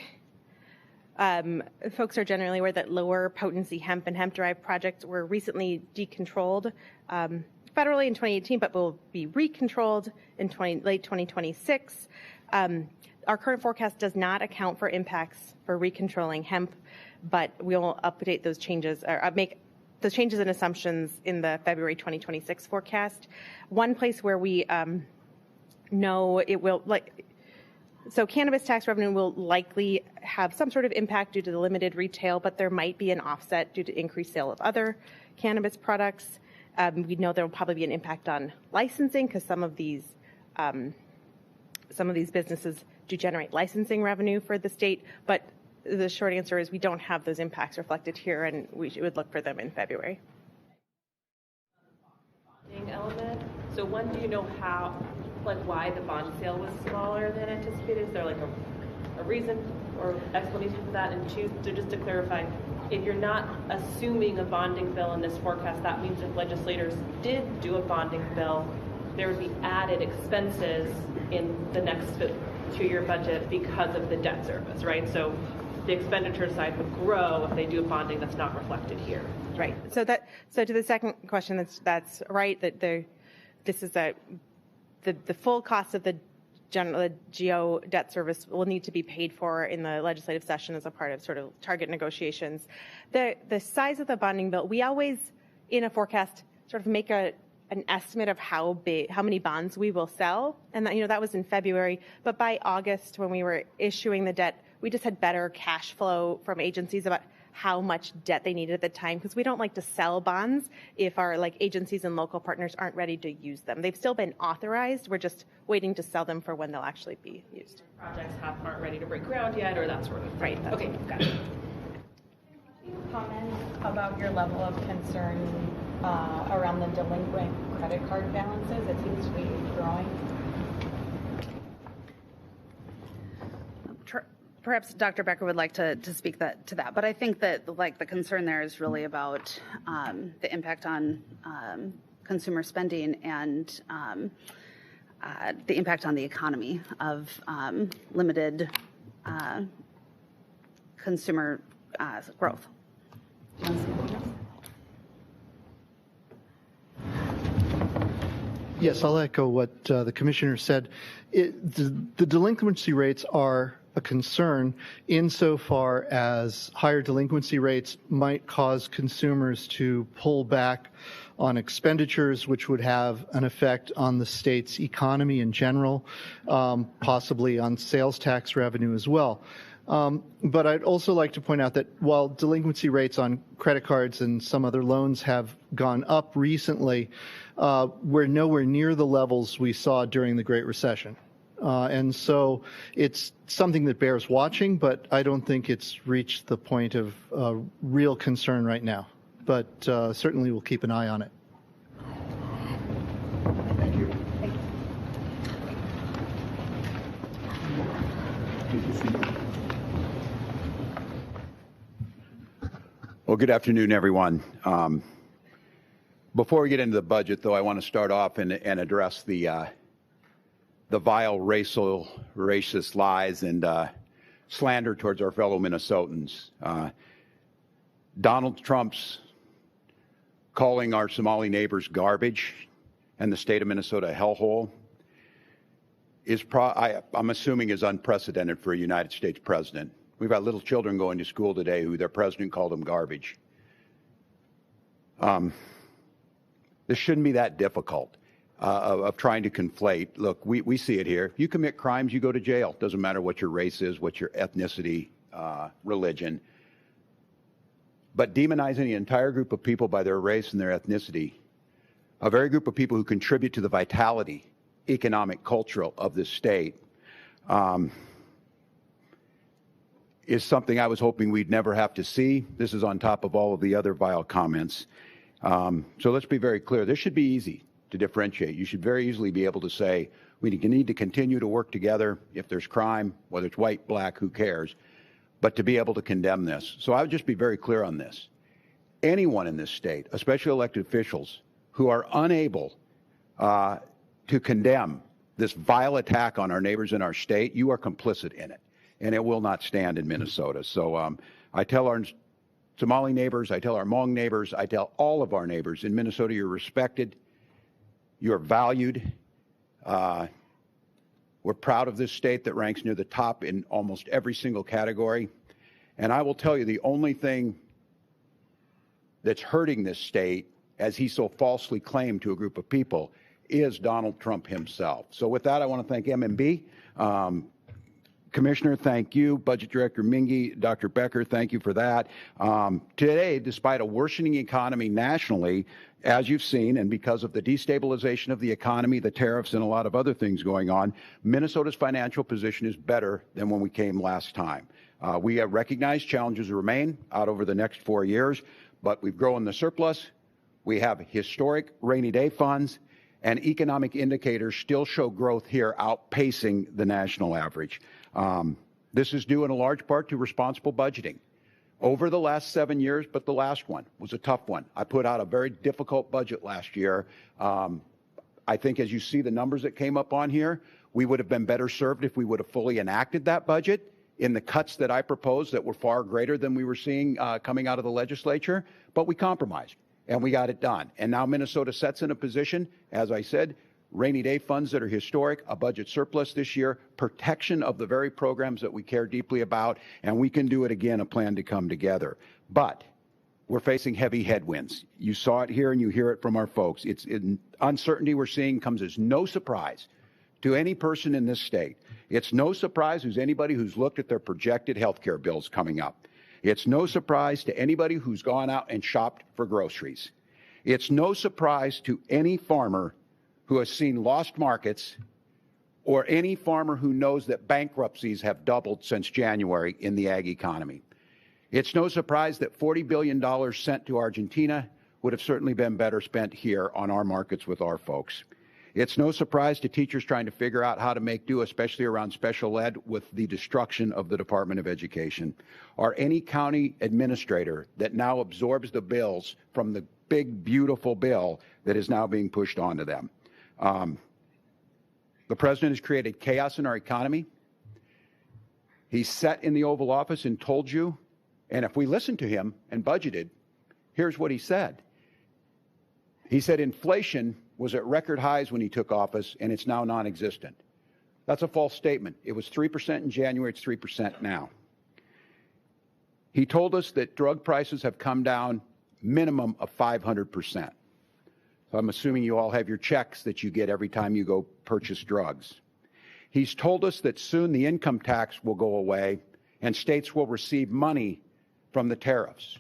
S3: folks are generally aware that lower potency hemp and hemp-derived projects were recently decontrolled federally in 2018, but will be recontrolled in late 2026. Our current forecast does not account for impacts for recontrolling hemp, but we'll update those changes or make those changes and assumptions in the February 2026 forecast. One place where we know it will, so cannabis tax revenue will likely have some sort of impact due to the limited retail, but there might be an offset due to increased sale of other cannabis products. We know there will probably be an impact on licensing because some of these businesses do generate licensing revenue for the state, but the short answer is we don't have those impacts reflected here, and we would look for them in February.
S7: Element. So when do you know why the bond sale was smaller than anticipated? Is there a reason or explanation for that? And two, so just to clarify, if you're not assuming a bonding bill in this forecast, that means if legislators did do a bonding bill, there would be added expenses in the next 2-year budget because of the debt service, right? So the expenditure side would grow if they do a bonding that's not reflected here.
S3: Right. So to the second question, that's right. That this is the full cost of the GO debt service will need to be paid for in the legislative session as a part of sort of target negotiations. The size of the bonding bill, we always in a forecast sort of make an estimate of how many bonds we will sell, and that was in February. But by August, when we were issuing the debt, we just had better cash flow from agencies about how much debt they needed at the time, because we don't like to sell bonds if our agencies and local partners aren't ready to use them. They've still been authorized. We're just waiting to sell them for when they'll actually be used.
S7: Projects aren't ready to break ground yet, or that sort of thing.
S3: Right.
S7: Okay, got it.
S13: Can you comment about your level of concern around the delinquent credit card balances? It seems to be growing.
S1: Perhaps Dr. Becker would like to speak to that, but I think that the concern there is really about the impact on consumer spending and the impact on the economy of limited consumer growth.
S2: Yes, I'll echo what the commissioner said. The delinquency rates are a concern insofar as higher delinquency rates might cause consumers to pull back on expenditures, which would have an effect on the state's economy in general, possibly on sales tax revenue as well. But I'd also like to point out that while delinquency rates on credit cards and some other loans have gone up recently, we're nowhere near the levels we saw during the Great Recession. And so it's something that bears watching, but I don't think it's reached the point of real concern right now. But certainly we'll keep an eye on it.
S6: Thank you.
S14: Well, good afternoon, everyone. Before we get into the budget, though, I want to start off and address the vile racist lies and slander towards our fellow Minnesotans. Donald Trump's calling our Somali neighbors garbage and the state of Minnesota a hellhole is, I'm assuming, is unprecedented for a United States president. We've got little children going to school today who their president called them garbage. This shouldn't be that difficult of trying to conflate. Look, we see it here. You commit crimes, you go to jail. Doesn't matter what your race is, what your ethnicity, religion. But demonizing the entire group of people by their race and their ethnicity, a very group of people who contribute to the vitality, economic, cultural of this state, is something I was hoping we'd never have to see. This is on top of all of the other vile comments. So let's be very clear. This should be easy to differentiate. You should very easily be able to say, we need to continue to work together. If there's crime, whether it's white, black, who cares, but to be able to condemn this. So I would just be very clear on this. Anyone in this state, especially elected officials, who are unable to condemn this vile attack on our neighbors in our state, you are complicit in it. And it will not stand in Minnesota. So I tell our Somali neighbors, I tell our Hmong neighbors, I tell all of our neighbors in Minnesota, you're respected, you're valued. We're proud of this state that ranks near the top in almost every single category. And I will tell you, the only thing that's hurting this state, as he so falsely claimed to a group of people, is Donald Trump himself. So with that, I want to thank MMB. Commissioner, thank you. Budget Director Minge, Dr. Becker, thank you for that. Today, despite a worsening economy nationally, as you've seen, and because of the destabilization of the economy, the tariffs, and a lot of other things going on, Minnesota's financial position is better than when we came last time. We have recognized challenges remain out over the next 4 years, but we've grown the surplus. We have historic rainy day funds, and economic indicators still show growth here outpacing the national average. This is due in a large part to responsible budgeting. Over the last 7 years, but the last one was a tough one. I put out a very difficult budget last year. I think as you see the numbers that came up on here, we would have been better served if we would have fully enacted that budget in the cuts that I proposed that were far greater than we were seeing coming out of the legislature, but we compromised and we got it done. And now Minnesota sets in a position, as I said, rainy day funds that are historic, a budget surplus this year, protection of the very programs that we care deeply about, and we can do it again, a plan to come together. But we're facing heavy headwinds. You saw it here and you hear it from our folks. Uncertainty we're seeing comes as no surprise to any person in this state. It's no surprise to anybody who's looked at their projected health care bills coming up. It's no surprise to anybody who's gone out and shopped for groceries. It's no surprise to any farmer who has seen lost markets, or any farmer who knows that bankruptcies have doubled since January in the ag economy. It's no surprise that $40 billion sent to Argentina would have certainly been better spent here on our markets with our folks. It's no surprise to teachers trying to figure out how to make do, especially around special ed, with the destruction of the Department of Education. Or any county administrator that now absorbs the bills from the big, beautiful bill that is now being pushed onto them. The president has created chaos in our economy. He sat in the Oval Office and told you, and if we listened to him and budgeted, here's what he said. He said inflation was at record highs when he took office, and it's now non-existent. That's a false statement. It was 3% in January, it's 3% now. He told us that drug prices have come down minimum of 500%. So I'm assuming you all have your checks that you get every time you go purchase drugs. He's told us that soon the income tax will go away and states will receive money from the tariffs.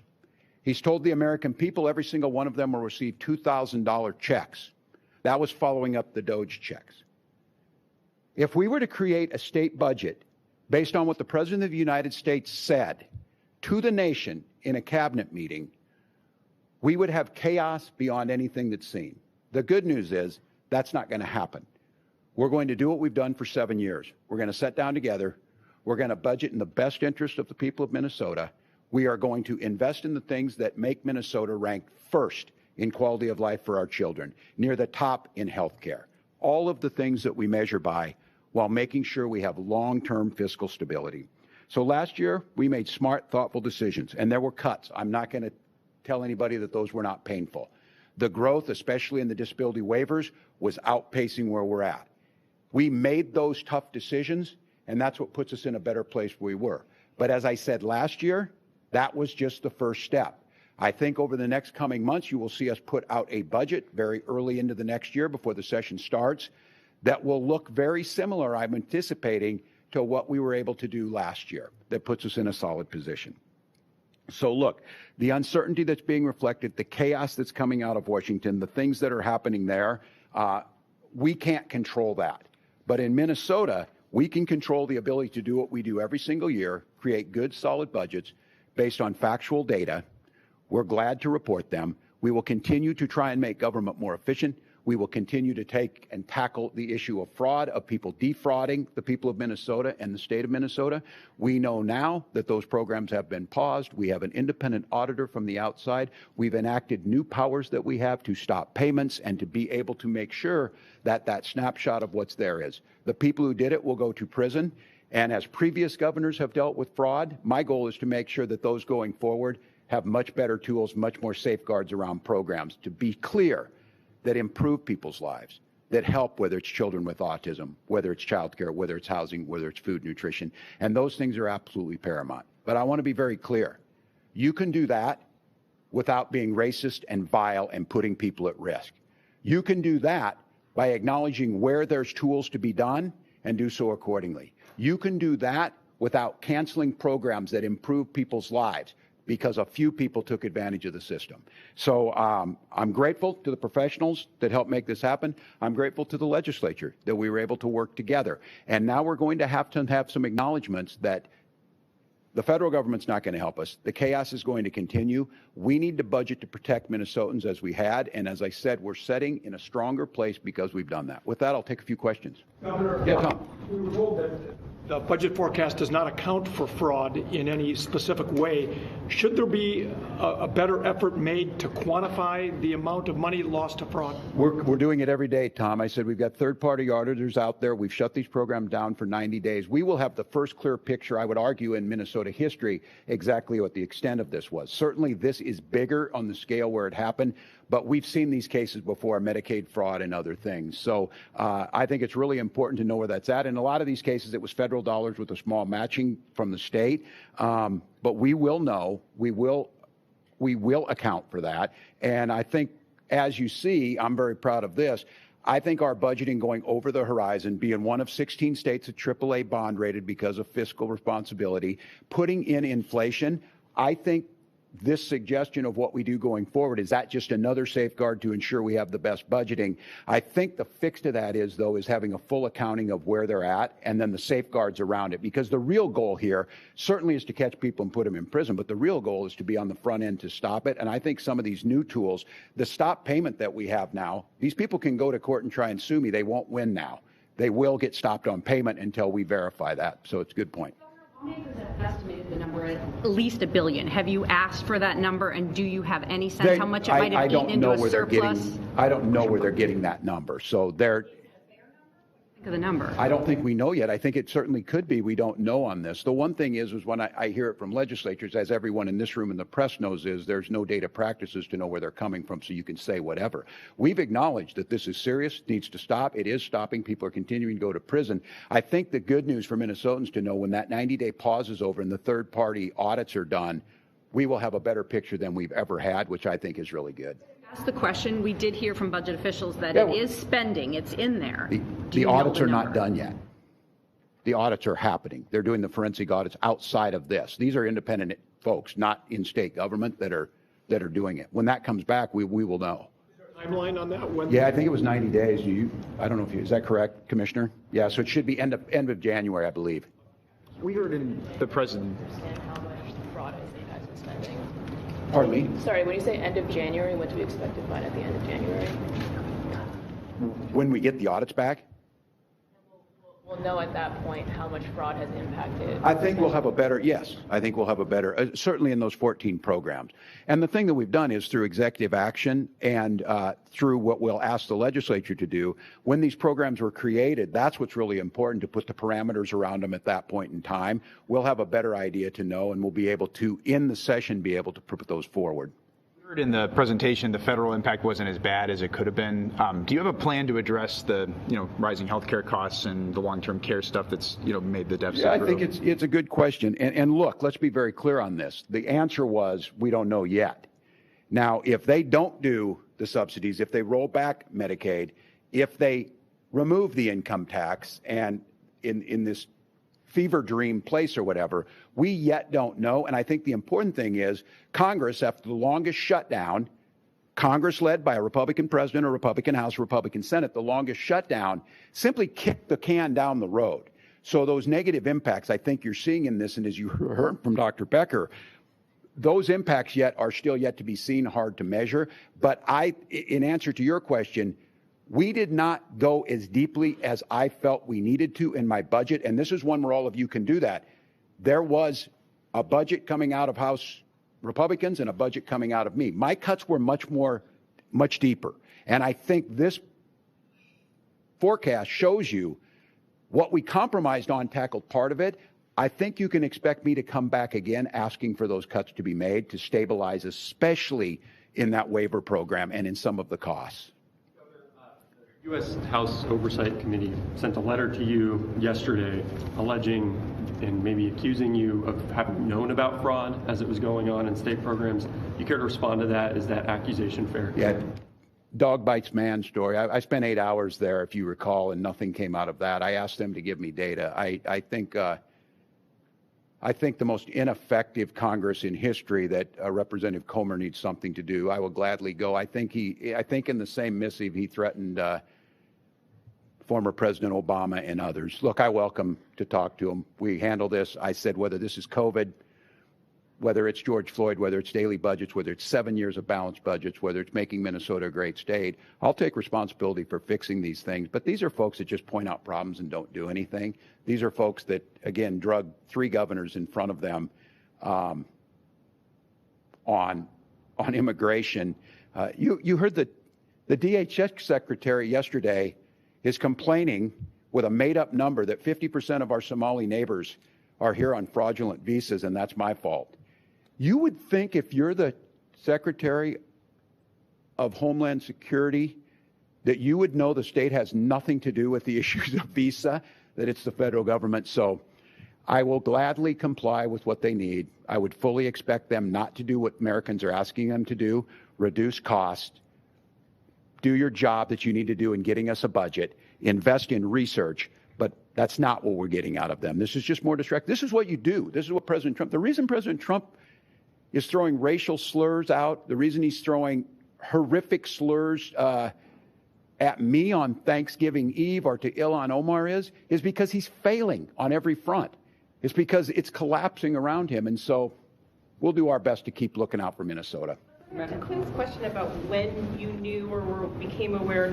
S14: He's told the American people every single one of them will receive $2,000 checks. That was following up the Doge checks. If we were to create a state budget based on what the President of the United States said to the nation in a cabinet meeting, we would have chaos beyond anything that's seen. The good news is that's not going to happen. We're going to do what we've done for 7 years. We're going to sit down together. We're going to budget in the best interest of the people of Minnesota. We are going to invest in the things that make Minnesota rank first in quality of life for our children, near the top in health care. All of the things that we measure by while making sure we have long-term fiscal stability. So last year, we made smart, thoughtful decisions, and there were cuts. I'm not going to tell anybody that those were not painful. The growth, especially in the disability waivers, was outpacing where we're at. We made those tough decisions, and that's what puts us in a better place where we were. But as I said last year, that was just the first step. I think over the next coming months, you will see us put out a budget very early into the next year before the session starts that will look very similar, I'm anticipating, to what we were able to do last year. That puts us in a solid position. So look, the uncertainty that's being reflected, the chaos that's coming out of Washington, the things that are happening there, we can't control that. But in Minnesota, we can control the ability to do what we do every single year, create good, solid budgets based on factual data. We're glad to report them. We will continue to try and make government more efficient. We will continue to take and tackle the issue of fraud, of people defrauding the people of Minnesota and the state of Minnesota. We know now that those programs have been paused. We have an independent auditor from the outside. We've enacted new powers that we have to stop payments and to be able to make sure that that snapshot of what's there is. The people who did it will go to prison. And as previous governors have dealt with fraud, my goal is to make sure that those going forward have much better tools, much more safeguards around programs to be clear that improve people's lives, that help, whether it's children with autism, whether it's childcare, whether it's housing, whether it's food, nutrition. And those things are absolutely paramount. But I want to be very clear. You can do that without being racist and vile and putting people at risk. You can do that by acknowledging where there's tools to be done and do so accordingly. You can do that without canceling programs that improve people's lives because a few people took advantage of the system. So I'm grateful to the professionals that helped make this happen. I'm grateful to the legislature that we were able to work together. And now we're going to have some acknowledgments that the federal government's not going to help us. The chaos is going to continue. We need to budget to protect Minnesotans as we had. And as I said, we're setting in a stronger place because we've done that. With that, I'll take a few questions.
S11: Governor,
S14: yeah, Tom.
S11: We were told that the budget forecast does not account for fraud in any specific way. Should there be a better effort made to quantify the amount of money lost to fraud?
S14: We're doing it every day, Tom. I said we've got third-party auditors out there. We've shut these programs down for 90 days. We will have the first clear picture, I would argue, in Minnesota history exactly what the extent of this was. Certainly this is bigger on the scale where it happened, but we've seen these cases before, Medicaid fraud and other things. So I think it's really important to know where that's at. In a lot of these cases, it was federal dollars with a small matching from the state. But we will know, we will account for that. And I think, as you see, I'm very proud of this. I think our budgeting going over the horizon, being one of 16 states at AAA bond rated because of fiscal responsibility, putting in inflation, I think this suggestion of what we do going forward, is that just another safeguard to ensure we have the best budgeting? I think the fix to that is having a full accounting of where they're at and then the safeguards around it. Because the real goal here certainly is to catch people and put them in prison, but the real goal is to be on the front end to stop it. And I think some of these new tools, the stop payment that we have now, these people can go to court and try and sue me. They won't win now. They will get stopped on payment until we verify that. So it's a good point.
S5: Lawmakers have estimated the number at least $1 billion. Have you asked for that number, and do you have any sense how much it might have eaten into a surplus?
S14: I don't know where they're getting that number. So they're
S5: of the number?
S14: I don't think we know yet. I think it certainly could be. We don't know on this. The one thing is when I hear it from legislatures, as everyone in this room and the press knows, is there's no data practices to know where they're coming from, so you can say whatever. We've acknowledged that this is serious, needs to stop. It is stopping. People are continuing to go to prison. I think the good news for Minnesotans to know when that 90-day pause is over and the third-party audits are done, we will have a better picture than we've ever had, which I think is really good.
S5: Ask the question. We did hear from budget officials that it is spending. It's in there.
S14: The audits are not done yet. The audits are happening. They're doing the forensic audits outside of this. These are independent folks, not in state government, that are doing it. When that comes back, we will know.
S11: Is there a timeline on that? When
S14: I think it was 90 days. I don't know if is that correct, Commissioner? Yeah, so it should be end of January, I believe.
S6: We heard in the president.
S12: Understand how much fraud has impacted spending.
S14: Pardon me?
S12: Sorry, when you say end of January, what do we expect to find at the end of January?
S14: When we get the audits back?
S12: We'll know at that point how much fraud has impacted.
S14: I think we'll have a better, certainly in those 14 programs. And the thing that we've done is through executive action and through what we'll ask the legislature to do, when these programs were created, that's what's really important, to put the parameters around them at that point in time. We'll have a better idea to know, and we'll be able to, in the session, be able to put those forward.
S6: In the presentation, the federal impact wasn't as bad as it could have been. Do you have a plan to address the rising healthcare costs and the long-term care stuff that's made the deficit?
S14: Yeah, I think it's a good question. And look, let's be very clear on this. The answer was we don't know yet. Now, if they don't do the subsidies, if they roll back Medicaid, if they remove the income tax, and in this fever dream place or whatever, we yet don't know. And I think the important thing is Congress, after the longest shutdown, Congress led by a Republican president, a Republican House, a Republican Senate, the longest shutdown, simply kicked the can down the road. So those negative impacts I think you're seeing in this, and as you heard from Dr. Becker, those impacts are still yet to be seen, hard to measure. But in answer to your question, we did not go as deeply as I felt we needed to in my budget, and this is one where all of you can do that. There was a budget coming out of House Republicans and a budget coming out of me. My cuts were much deeper, and I think this forecast shows you what we compromised on tackled part of it. I think you can expect me to come back again asking for those cuts to be made to stabilize, especially in that waiver program and in some of the costs.
S8: U.S. House Oversight Committee sent a letter to you yesterday alleging and maybe accusing you of having known about fraud as it was going on in state programs. You care to respond to that? Is that accusation fair?
S14: Yeah, dog bites man story. I spent 8 hours there, if you recall, and nothing came out of that. I asked them to give me data. I think the most ineffective Congress in history that Representative Comer needs something to do. I will gladly go. I think in the same missive he threatened former President Obama and others. Look, I welcome to talk to him. We handle this. I said whether this is COVID, whether it's George Floyd, whether it's daily budgets, whether it's 7 years of balanced budgets, whether it's making Minnesota a great state, I'll take responsibility for fixing these things. But these are folks that just point out problems and don't do anything. These are folks that, again, drug 3 governors in front of them on immigration. You heard the DHS secretary yesterday is complaining with a made-up number that 50% of our Somali neighbors are here on fraudulent visas, and that's my fault. You would think if you're the Secretary of Homeland Security that you would know the state has nothing to do with the issues of visa, that it's the federal government. So I will gladly comply with what they need. I would fully expect them not to do what Americans are asking them to do, reduce cost, do your job that you need to do in getting us a budget, invest in research, but that's not what we're getting out of them. This is just more distract. This is what you do. This is what President Trump, the reason President Trump is throwing racial slurs out, the reason he's throwing horrific slurs at me on Thanksgiving Eve or to Ilhan Omar is because he's failing on every front. It's because it's collapsing around him. And so we'll do our best to keep looking out for Minnesota.
S7: To Quinn's question about when you knew or became aware,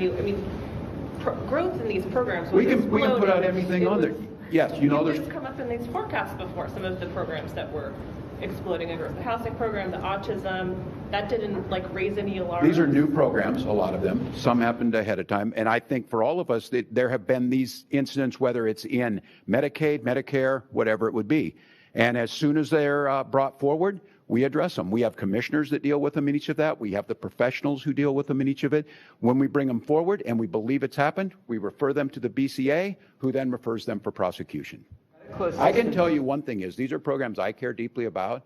S7: growth in these programs was
S14: we can put out everything on there. Yes, there's
S7: come up in these forecasts before, some of the programs that were exploding aggressive housing program, the autism, that didn't like raise any alarm.
S14: These are new programs, a lot of them. Some happened ahead of time. And I think for all of us, there have been these incidents, whether it's in Medicaid, Medicare, whatever it would be. And as soon as they're brought forward, we address them. We have commissioners that deal with them in each of that. We have the professionals who deal with them in each of it. When we bring them forward and we believe it's happened, we refer them to the BCA, who then refers them for prosecution. I can tell you one thing is these are programs I care deeply about.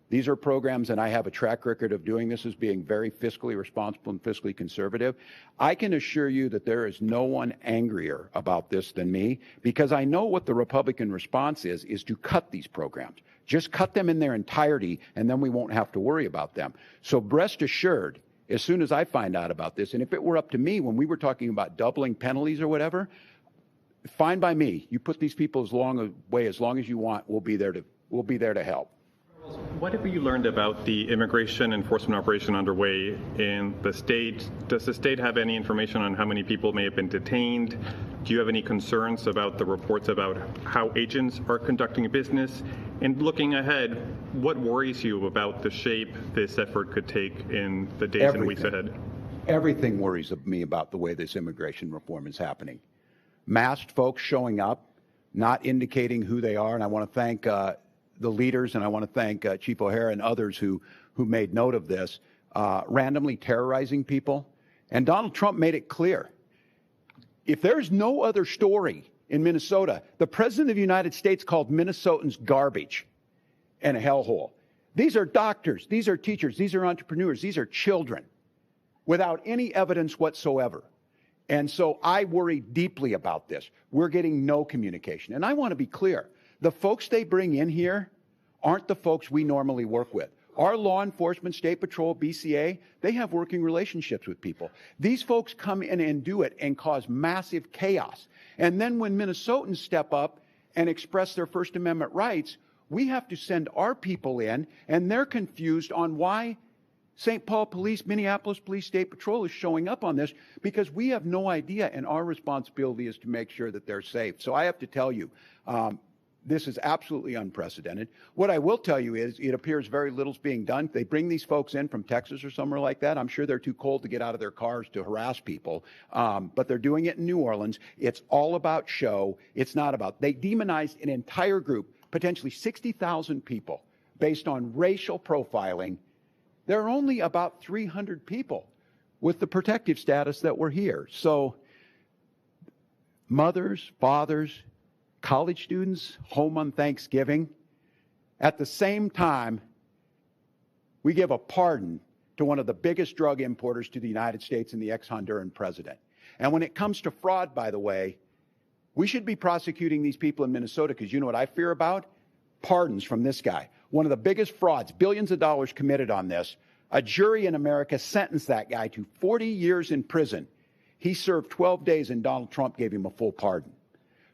S14: These are programs, and I have a track record of doing this as being very fiscally responsible and fiscally conservative. I can assure you that there is no one angrier about this than me, because I know what the Republican response is to cut these programs. Just cut them in their entirety, and then we won't have to worry about them. So rest assured, as soon as I find out about this, and if it were up to me when we were talking about doubling penalties or whatever, fine by me. You put these people as long as you want. We'll be there to help.
S10: What have you learned about the immigration enforcement operation underway in the state? Does the state have any information on how many people may have been detained? Do you have any concerns about the reports about how agents are conducting business? And looking ahead, what worries you about the shape this effort could take in the days and weeks ahead?
S14: Everything worries me about the way this immigration reform is happening. Masked folks showing up, not indicating who they are, and I want to thank the leaders, and I want to thank Chief O'Hara and others who made note of this, randomly terrorizing people. And Donald Trump made it clear. If there's no other story in Minnesota, the President of the United States called Minnesotans garbage and a hellhole. These are doctors, these are teachers, these are entrepreneurs, these are children without any evidence whatsoever. And so I worry deeply about this. We're getting no communication. And I want to be clear. The folks they bring in here aren't the folks we normally work with. Our law enforcement, state patrol, BCA, they have working relationships with people. These folks come in and do it and cause massive chaos. And then when Minnesotans step up and express their First Amendment rights, we have to send our people in, and they're confused on why St. Paul Police, Minneapolis Police, State Patrol is showing up on this, because we have no idea, and our responsibility is to make sure that they're safe. So I have to tell you, this is absolutely unprecedented. What I will tell you is it appears very little's being done. They bring these folks in from Texas or somewhere like that. I'm sure they're too cold to get out of their cars to harass people, but they're doing it in New Orleans. It's all about show. It's not about. They demonized an entire group, potentially 60,000 people, based on racial profiling. There are only about 300 people with the protective status that were here. So mothers, fathers, college students home on Thanksgiving. At the same time, we give a pardon to one of the biggest drug importers to the United States and the ex-Honduran president. And when it comes to fraud, by the way, we should be prosecuting these people in Minnesota, because you know what I fear about? Pardons from this guy. One of the biggest frauds, billions of dollars committed on this. A jury in America sentenced that guy to 40 years in prison. He served 12 days and Donald Trump gave him a full pardon.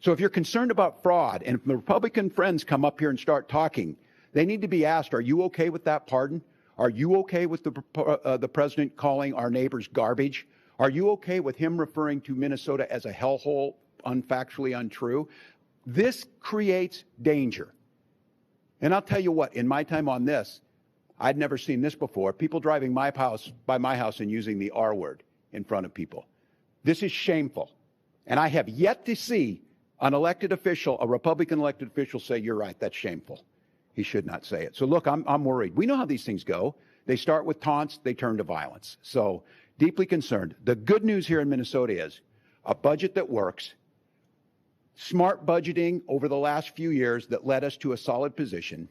S14: So if you're concerned about fraud, and if the Republican friends come up here and start talking, they need to be asked, are you okay with that pardon? Are you okay with the president calling our neighbors garbage? Are you okay with him referring to Minnesota as a hellhole, unfactually untrue? This creates danger. And I'll tell you what, in my time on this, I'd never seen this before. People driving by my house and using the R word in front of people. This is shameful. And I have yet to see an elected official, a Republican elected official, say, you're right, that's shameful. He should not say it. So look, I'm worried. We know how these things go. They start with taunts, they turn to violence. So deeply concerned. The good news here in Minnesota is a budget that works, smart budgeting over the last few years that led us to a solid position.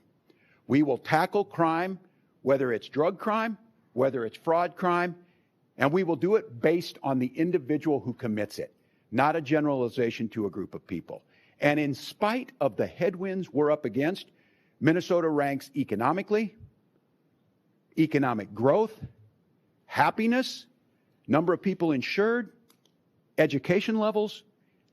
S14: We will tackle crime, whether it's drug crime, whether it's fraud crime, and we will do it based on the individual who commits it, not a generalization to a group of people. And in spite of the headwinds we're up against, Minnesota ranks economically, economic growth, happiness, number of people insured, education levels,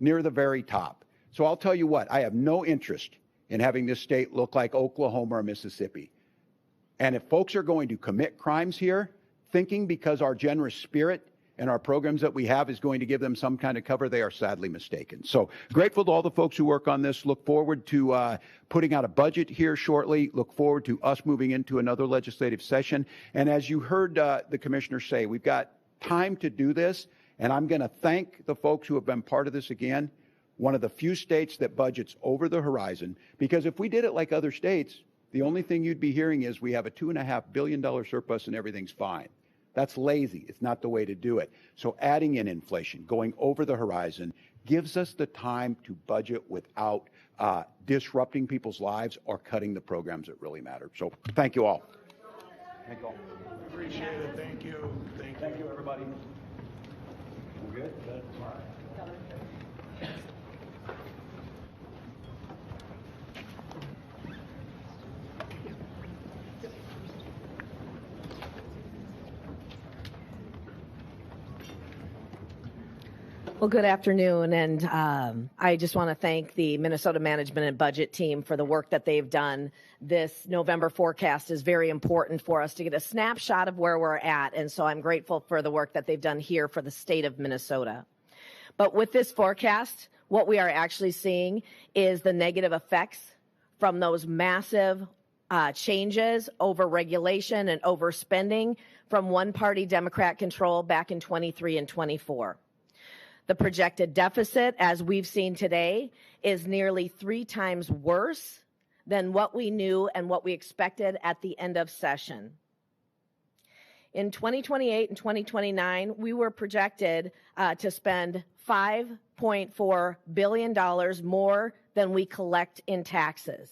S14: near the very top. So I'll tell you what, I have no interest in having this state look like Oklahoma or Mississippi. And if folks are going to commit crimes here, thinking because our generous spirit and our programs that we have is going to give them some kind of cover, they are sadly mistaken. So grateful to all the folks who work on this. Look forward to putting out a budget here shortly. Look forward to us moving into another legislative session. And as you heard the commissioner say, we've got time to do this, and I'm going to thank the folks who have been part of this again. One of the few states that budgets over the horizon, because if we did it like other states, the only thing you'd be hearing is we have a $2.5 billion surplus and everything's fine. That's lazy. It's not the way to do it. So adding in inflation, going over the horizon, gives us the time to budget without disrupting people's lives or cutting the programs that really matter. So thank you all. Thank you all.
S11: Appreciate it. Thank you. Thank you, everybody.
S14: We're good? All right.
S15: Well, good afternoon, and I just want to thank the Minnesota Management and Budget team for the work that they've done. This November forecast is very important for us to get a snapshot of where we're at, and so I'm grateful for the work that they've done here for the state of Minnesota. But with this forecast, what we are actually seeing is the negative effects from those massive changes over regulation and overspending from one-party Democrat control back in 23 and 24. The projected deficit, as we've seen today, is nearly 3 times worse than what we knew and what we expected at the end of session. In 2028 and 2029, we were projected to spend $5.4 billion more than we collect in taxes.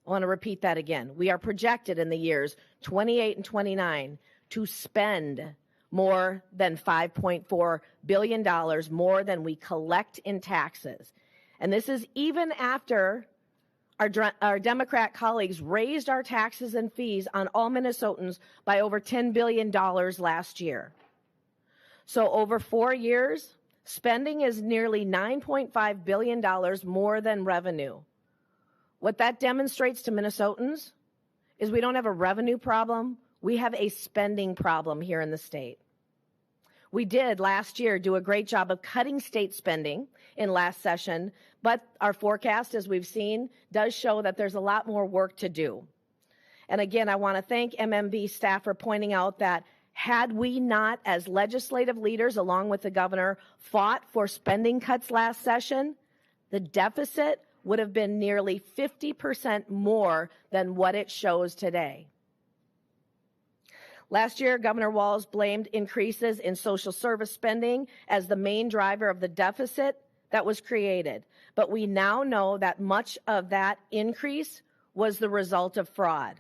S15: I want to repeat that again. We are projected in the years 28 and 29 to spend more than $5.4 billion more than we collect in taxes. And this is even after our Democrat colleagues raised our taxes and fees on all Minnesotans by over $10 billion last year. So over 4 years, spending is nearly $9.5 billion more than revenue. What that demonstrates to Minnesotans is we don't have a revenue problem. We have a spending problem here in the state. We did last year do a great job of cutting state spending in last session, but our forecast, as we've seen, does show that there's a lot more work to do. And again, I want to thank MMB staff for pointing out that had we not, as legislative leaders, along with the governor, fought for spending cuts last session, the deficit would have been nearly 50% more than what it shows today. Last year, Governor Walz blamed increases in social service spending as the main driver of the deficit that was created. But we now know that much of that increase was the result of fraud.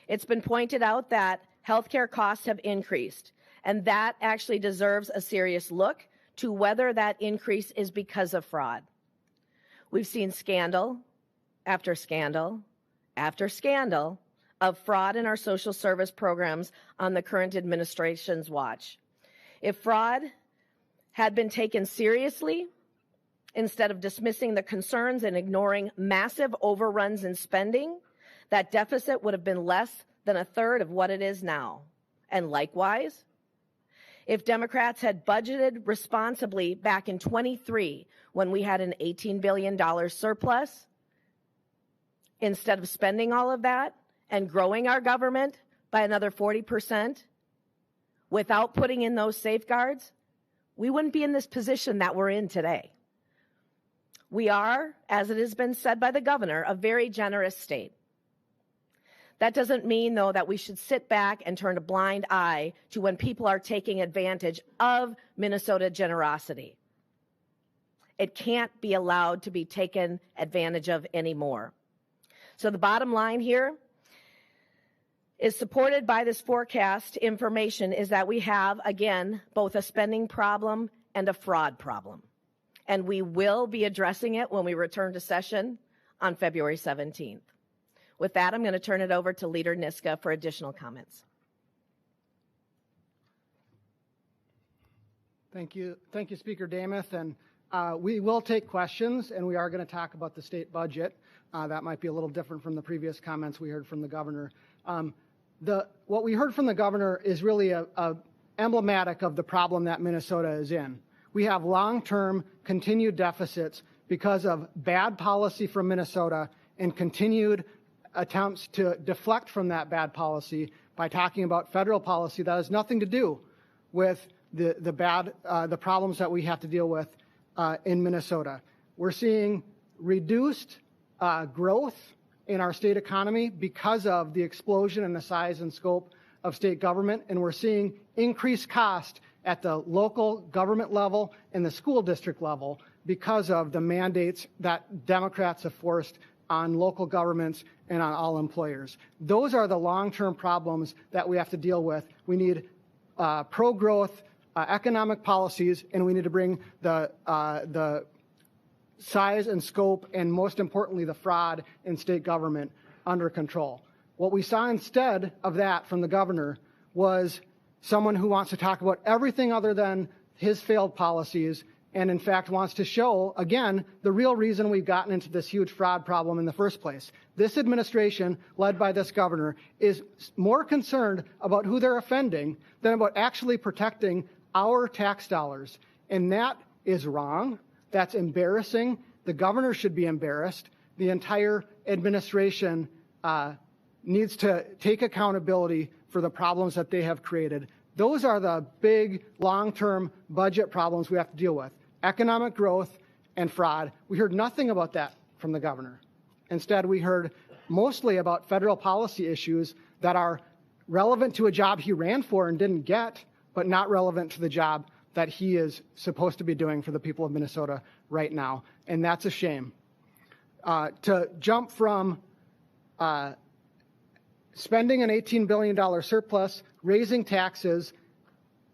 S15: It's been pointed out that healthcare costs have increased, and that actually deserves a serious look to whether that increase is because of fraud. We've seen scandal after scandal after scandal of fraud in our social service programs on the current administration's watch. If fraud had been taken seriously, instead of dismissing the concerns and ignoring massive overruns in spending, that deficit would have been less than a third of what it is now. And likewise, if Democrats had budgeted responsibly back in 23 when we had an $18 billion surplus, instead of spending all of that and growing our government by another 40% without putting in those safeguards, we wouldn't be in this position that we're in today. We are, as it has been said by the governor, a very generous state. That doesn't mean, though, that we should sit back and turn a blind eye to when people are taking advantage of Minnesota generosity. It can't be allowed to be taken advantage of anymore. So the bottom line here is supported by this forecast information is that we have, again, both a spending problem and a fraud problem. And we will be addressing it when we return to session on February 17th. With that, I'm going to turn it over to Leader Niska for additional comments.
S16: Thank you, Speaker Demuth. And we will take questions, and we are going to talk about the state budget. That might be a little different from the previous comments we heard from the governor. What we heard from the governor is really an emblematic of the problem that Minnesota is in. We have long-term continued deficits because of bad policy from Minnesota and continued attempts to deflect from that bad policy by talking about federal policy that has nothing to do with the problems that we have to deal with in Minnesota. We're seeing reduced growth in our state economy because of the explosion in the size and scope of state government, and we're seeing increased cost at the local government level and the school district level because of the mandates that Democrats have forced on local governments and on all employers. Those are the long-term problems that we have to deal with. We need pro-growth economic policies, and we need to bring the size and scope, and most importantly, the fraud in state government under control. What we saw instead of that from the governor was someone who wants to talk about everything other than his failed policies, and in fact wants to show, again, the real reason we've gotten into this huge fraud problem in the first place. This administration, led by this governor, is more concerned about who they're offending than about actually protecting our tax dollars. And that is wrong. That's embarrassing. The governor should be embarrassed. The entire administration needs to take accountability for the problems that they have created. Those are the big long-term budget problems we have to deal with: economic growth and fraud. We heard nothing about that from the governor. Instead, we heard mostly about federal policy issues that are relevant to a job he ran for and didn't get, but not relevant to the job that he is supposed to be doing for the people of Minnesota right now. And that's a shame. To jump from spending an $18 billion surplus, raising taxes,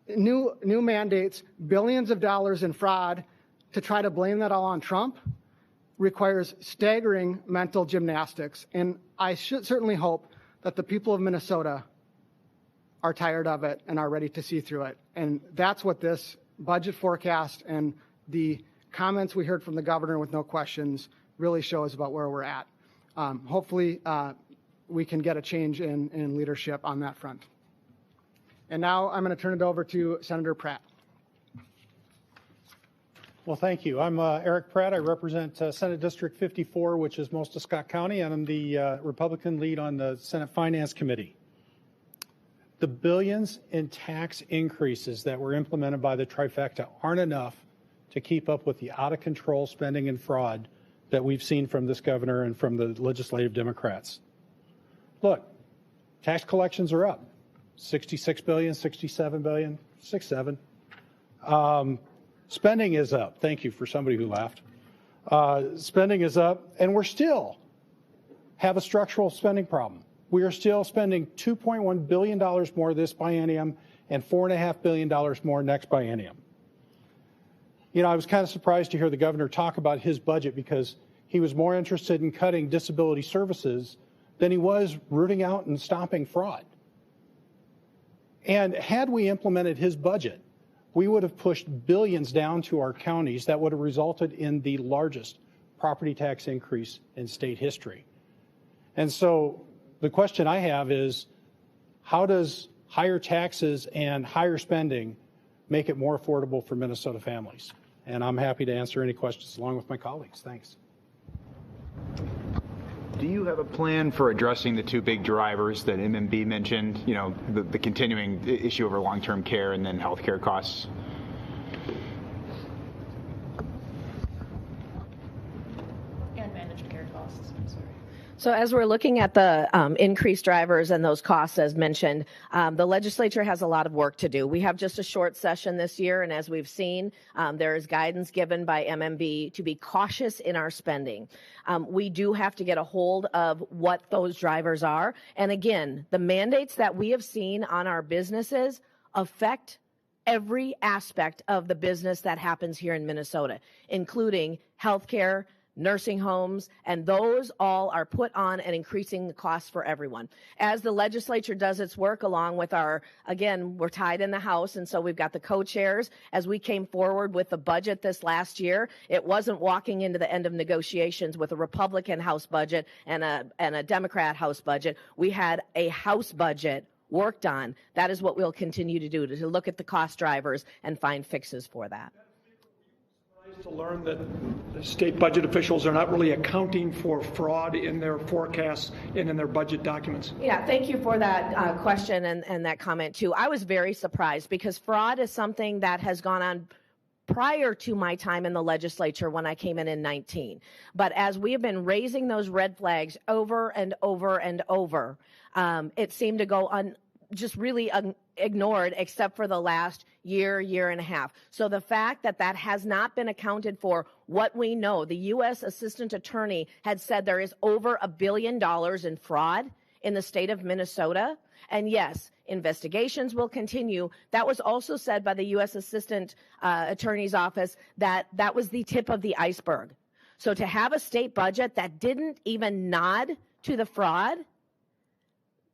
S16: new mandates, billions of dollars in fraud, to try to blame that all on Trump requires staggering mental gymnastics. And I should certainly hope that the people of Minnesota are tired of it and are ready to see through it. And that's what this budget forecast and the comments we heard from the governor with no questions really shows about where we're at. Hopefully, we can get a change in leadership on that front. And now I'm going to turn it over to Senator Pratt.
S17: Well, thank you. I'm Eric Pratt. I represent Senate District 54, which is most of Scott County, and I'm the Republican lead on the Senate Finance Committee. The billions in tax increases that were implemented by the trifecta aren't enough to keep up with the out-of-control spending and fraud that we've seen from this governor and from the legislative Democrats. Look, tax collections are up. 66 billion, 67 billion, 67. Spending is up. Thank you for somebody who laughed. Spending is up, and we're still have a structural spending problem. We are still spending $2.1 billion more this biennium and $4.5 billion more next biennium. You know, I was kind of surprised to hear the governor talk about his budget because he was more interested in cutting disability services than he was rooting out and stopping fraud. And had we implemented his budget, we would have pushed billions down to our counties that would have resulted in the largest property tax increase in state history. And so the question I have is, how does higher taxes and higher spending make it more affordable for Minnesota families? And I'm happy to answer any questions along with my colleagues. Thanks.
S6: Do you have a plan for addressing the two big drivers that MMB mentioned, you know, the continuing issue over long-term care and then health care costs?
S12: And managed care costs, I'm sorry.
S15: So as we're looking at the increased drivers and those costs as mentioned, the legislature has a lot of work to do. We have just a short session this year, and as we've seen, there is guidance given by MMB to be cautious in our spending. We do have to get a hold of what those drivers are. And again, the mandates that we have seen on our businesses affect every aspect of the business that happens here in Minnesota, including healthcare, nursing homes, and those all are put on and increasing the costs for everyone. As the legislature does its work along with our, again, we're tied in the House, and so we've got the co-chairs. As we came forward with the budget this last year, it wasn't walking into the end of negotiations with a Republican House budget and a Democrat House budget. We had a House budget worked on, that is what we'll continue to do, to look at the cost drivers and find fixes for that.
S11: To learn that the state budget officials are not really accounting for fraud in their forecasts and in their budget documents.
S15: Yeah, thank you for that question and that comment too. I was very surprised because fraud is something that has gone on prior to my time in the legislature when I came in 19. But as we have been raising those red flags over and over and over, it seemed to go just really ignored except for the last year and a half. So the fact that that has not been accounted for, what we know, the U.S. Assistant Attorney had said there is over $1 billion in fraud in the state of Minnesota. And yes, investigations will continue. That was also said by the U.S. Assistant Attorney's Office that that was the tip of the iceberg. So to have a state budget that didn't even nod to the fraud,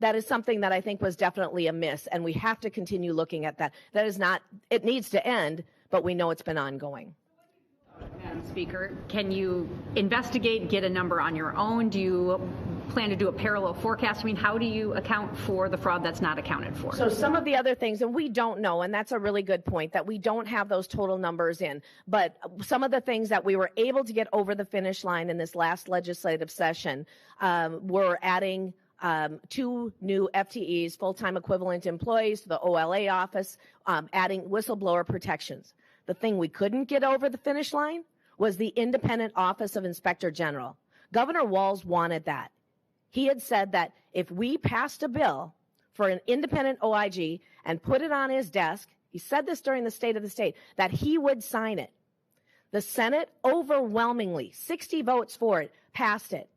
S15: that is something that I think was definitely a miss, and we have to continue looking at that. That is not, it needs to end, but we know it's been ongoing.
S5: Madam Speaker, can you investigate, get a number on your own? Do you plan to do a parallel forecast? I mean, how do you account for the fraud that's not accounted for?
S15: So some of the other things, and we don't know, and that's a really good point, that we don't have those total numbers in, but some of the things that we were able to get over the finish line in this last legislative session were adding 2 new FTEs, full-time equivalent employees, to the OLA office, adding whistleblower protections. The thing we couldn't get over the finish line was the independent Office of Inspector General. Governor Walz wanted that. He had said that if we passed a bill for an independent OIG and put it on his desk, he said this during the State of the State, that he would sign it. The Senate overwhelmingly, 60 votes for it, passed it.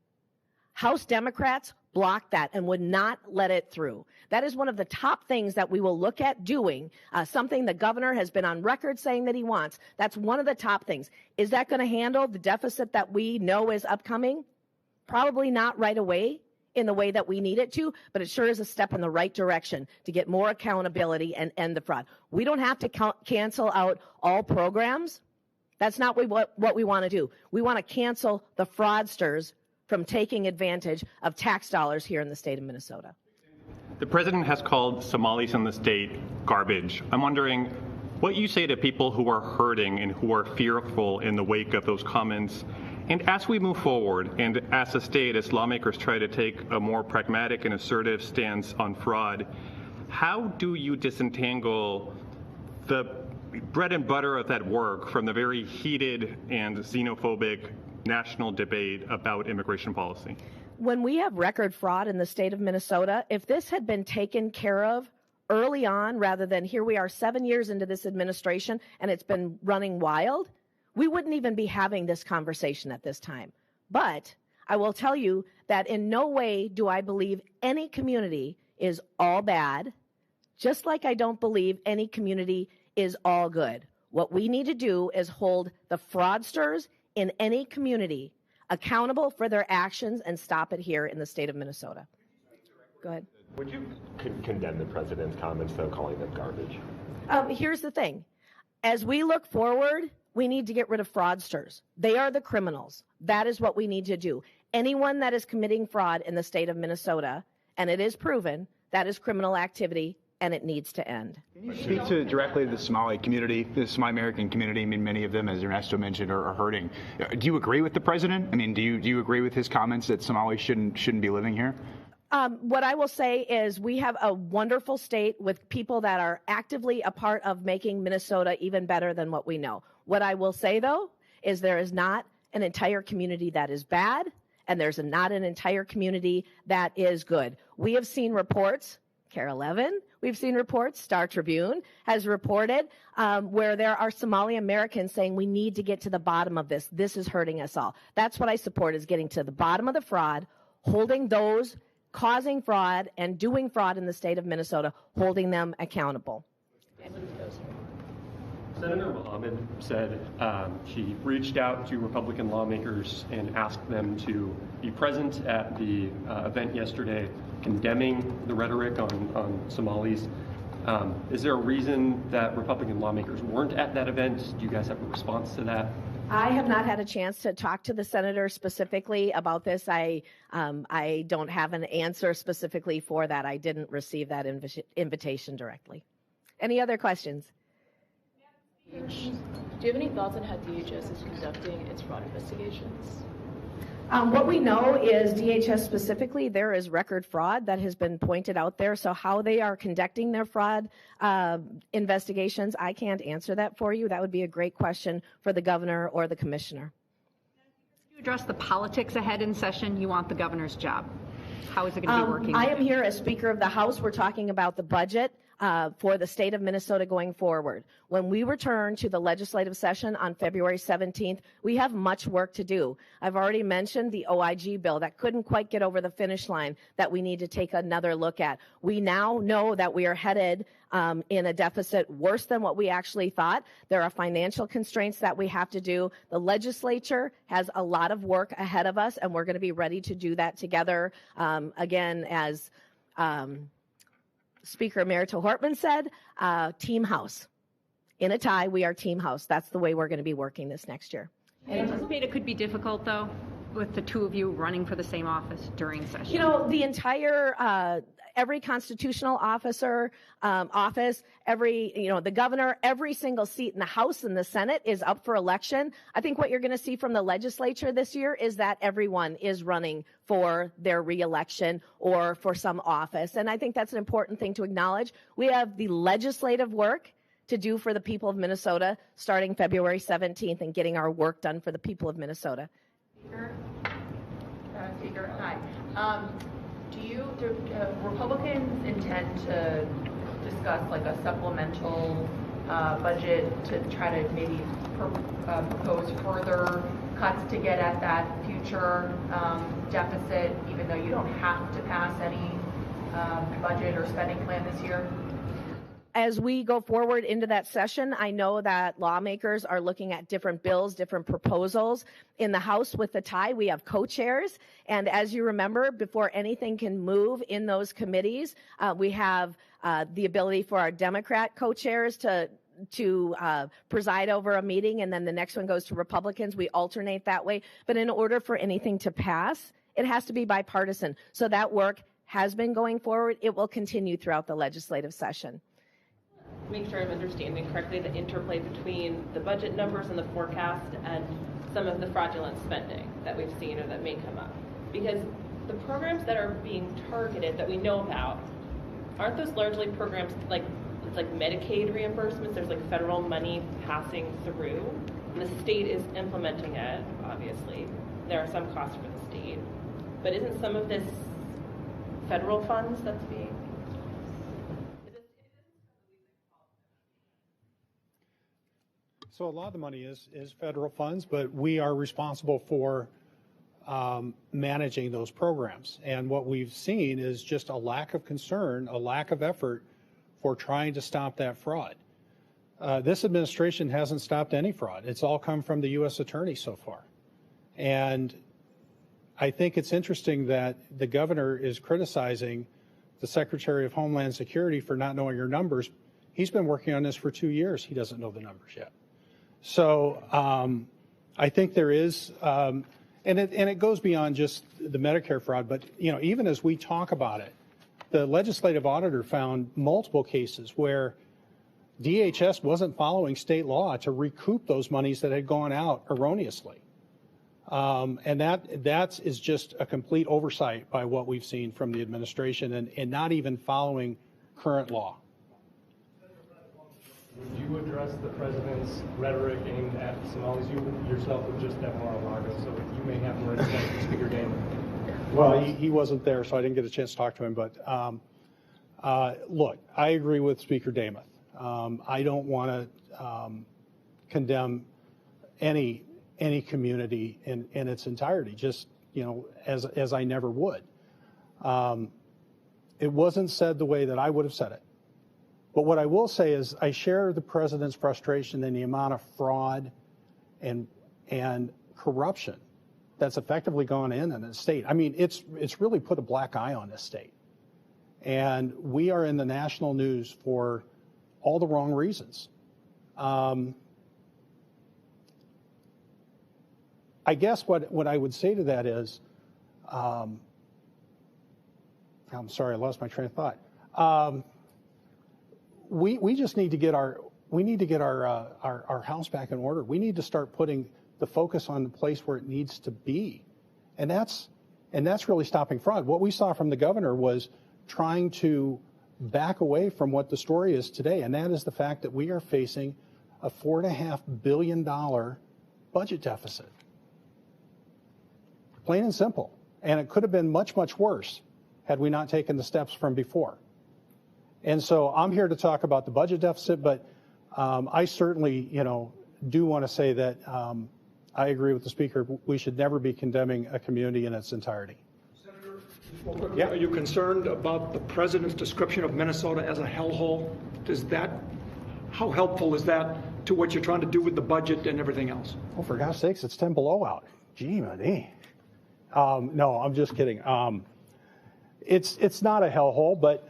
S15: House Democrats blocked that and would not let it through. That is one of the top things that we will look at doing, something the governor has been on record saying that he wants. That's one of the top things. Is that going to handle the deficit that we know is upcoming? Probably not right away in the way that we need it to, but it sure is a step in the right direction to get more accountability and end the fraud. We don't have to cancel out all programs. That's not what we want to do. We want to cancel the fraudsters from taking advantage of tax dollars here in the state of Minnesota.
S10: The president has called Somalis in the state garbage. I'm wondering what you say to people who are hurting and who are fearful in the wake of those comments. And as we move forward, and as a state, as lawmakers try to take a more pragmatic and assertive stance on fraud, how do you disentangle the bread and butter of that work from the very heated and xenophobic national debate about immigration policy?
S15: When we have record fraud in the state of Minnesota, if this had been taken care of early on, rather than here we are 7 years into this administration and it's been running wild, we wouldn't even be having this conversation at this time. But I will tell you that in no way do I believe any community is all bad, just like I don't believe any community is all good. What we need to do is hold the fraudsters in any community accountable for their actions and stop it here in the state of Minnesota. Go ahead.
S4: Would you condemn the president's comments, though, calling them garbage?
S15: Here's the thing. As we look forward, we need to get rid of fraudsters. They are the criminals. That is what we need to do. Anyone that is committing fraud in the state of Minnesota, and it is proven, that is criminal activity, and it needs to end.
S6: Can you speak to directly the Somali community, the Somali American community? I mean, many of them, as Ernesto mentioned, are hurting. Do you agree with the president? I mean, do you agree with his comments that Somalis shouldn't be living here?
S15: What I will say is we have a wonderful state with people that are actively a part of making Minnesota even better than what we know. What I will say, though, is there is not an entire community that is bad, and there's not an entire community that is good. We have seen reports, CARE 11, we've seen reports, Star Tribune has reported, where there are Somali Americans saying we need to get to the bottom of this. This is hurting us all. That's what I support, is getting to the bottom of the fraud, holding those causing fraud and doing fraud in the state of Minnesota, holding them accountable.
S8: Senator Mohammed said she reached out to Republican lawmakers and asked them to be present at the event yesterday, condemning the rhetoric on Somalis. Is there a reason that Republican lawmakers weren't at that event? Do you guys have a response to that?
S15: I have not had a chance to talk to the senator specifically about this. I don't have an answer specifically for that. I didn't receive that invitation directly. Any other questions?
S12: Do you have any thoughts on how DHS is conducting its fraud investigations?
S15: What we know is DHS specifically, there is record fraud that has been pointed out there. So how they are conducting their fraud investigations, I can't answer that for you. That would be a great question for the governor or the commissioner.
S5: You address the politics ahead in session. You want the governor's job. How is it going to be working?
S15: I am here as Speaker of the House. We're talking about the budget for the state of Minnesota going forward. When we return to the legislative session on February 17th, we have much work to do. I've already mentioned the OIG bill that couldn't quite get over the finish line that we need to take another look at. We now know that we are headed in a deficit worse than what we actually thought. There are financial constraints that we have to do. The legislature has a lot of work ahead of us, and we're going to be ready to do that together. Again, as Speaker Emerita Hortman said, team house. In a tie, we are team house. That's the way we're going to be working this next year.
S5: I anticipate it could be difficult, though, with the two of you running for the same office during session.
S15: You know, the entire, every constitutional officer, office, the governor, every single seat in the House and the Senate is up for election. I think what you're going to see from the legislature this year is that everyone is running for their reelection or for some office. And I think that's an important thing to acknowledge. We have the legislative work to do for the people of Minnesota starting February 17th and getting our work done for the people of Minnesota.
S18: Speaker, hi. Do Republicans intend to discuss like a supplemental budget to try to maybe propose further cuts to get at that future deficit, even though you don't have to pass any budget or spending plan this year?
S15: As we go forward into that session, I know that lawmakers are looking at different bills, different proposals. In the House with the tie, we have co-chairs. And as you remember, before anything can move in those committees, we have the ability for our Democrat co-chairs to preside over a meeting, and then the next one goes to Republicans. We alternate that way. But in order for anything to pass, it has to be bipartisan. So that work has been going forward. It will continue throughout the legislative session.
S7: Make sure I'm understanding correctly the interplay between the budget numbers and the forecast and some of the fraudulent spending that we've seen or that may come up. Because the programs that are being targeted that we know about, aren't those largely programs like Medicaid reimbursements? There's like federal money passing through, and the state is implementing it, obviously. There are some costs for the state. But isn't some of this federal funds that's being...
S17: So a lot of the money is federal funds, but we are responsible for managing those programs. And what we've seen is just a lack of concern, a lack of effort for trying to stop that fraud. This administration hasn't stopped any fraud. It's all come from the U.S. attorney so far. And I think it's interesting that the governor is criticizing the Secretary of Homeland Security for not knowing her numbers. He's been working on this for 2 years. He doesn't know the numbers yet. So I think there is, and it goes beyond just the Medicare fraud, but even as we talk about it, the legislative auditor found multiple cases where DHS wasn't following state law to recoup those monies that had gone out erroneously. And that is just a complete oversight by what we've seen from the administration and not even following current law.
S9: Would you address the president's rhetoric aimed at Somalis? You yourself were just at Mar-a-Lago, so you may have more insight than Speaker Damon.
S17: Well, he wasn't there, so I didn't get a chance to talk to him. But look, I agree with Speaker Damon. I don't want to condemn any community in its entirety, just as I never would. It wasn't said the way that I would have said it. But what I will say is I share the president's frustration in the amount of fraud and corruption that's effectively gone in the state. I mean, it's really put a black eye on this state. And we are in the national news for all the wrong reasons. I guess what I would say to that is, I'm sorry, I lost my train of thought. We just need to get our house back in order. We need to start putting the focus on the place where it needs to be, and that's really stopping fraud. What we saw from the governor was trying to back away from what the story is today, and that is the fact that we are facing a $4.5 billion budget deficit. Plain and simple. And it could have been much, much worse had we not taken the steps from before. And so I'm here to talk about the budget deficit, but I certainly, do want to say that I agree with the speaker. We should never be condemning a community in its entirety.
S11: Are you concerned about the president's description of Minnesota as a hellhole? How helpful is that to what you're trying to do with the budget and everything else?
S17: Oh, for God's sakes, it's 10 below out. Gee, buddy. No, I'm just kidding. It's not a hellhole, but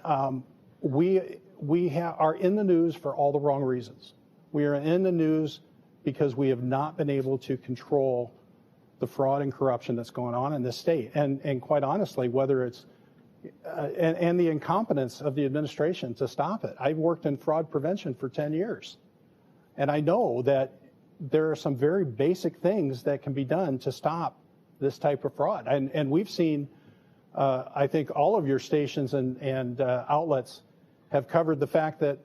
S17: we are in the news for all the wrong reasons. We are in the news because we have not been able to control the fraud and corruption that's going on in this state. And quite honestly, whether it's and the incompetence of the administration to stop it. I've worked in fraud prevention for 10 years. And I know that there are some very basic things that can be done to stop this type of fraud. And we've seen, I think all of your stations and outlets have covered the fact that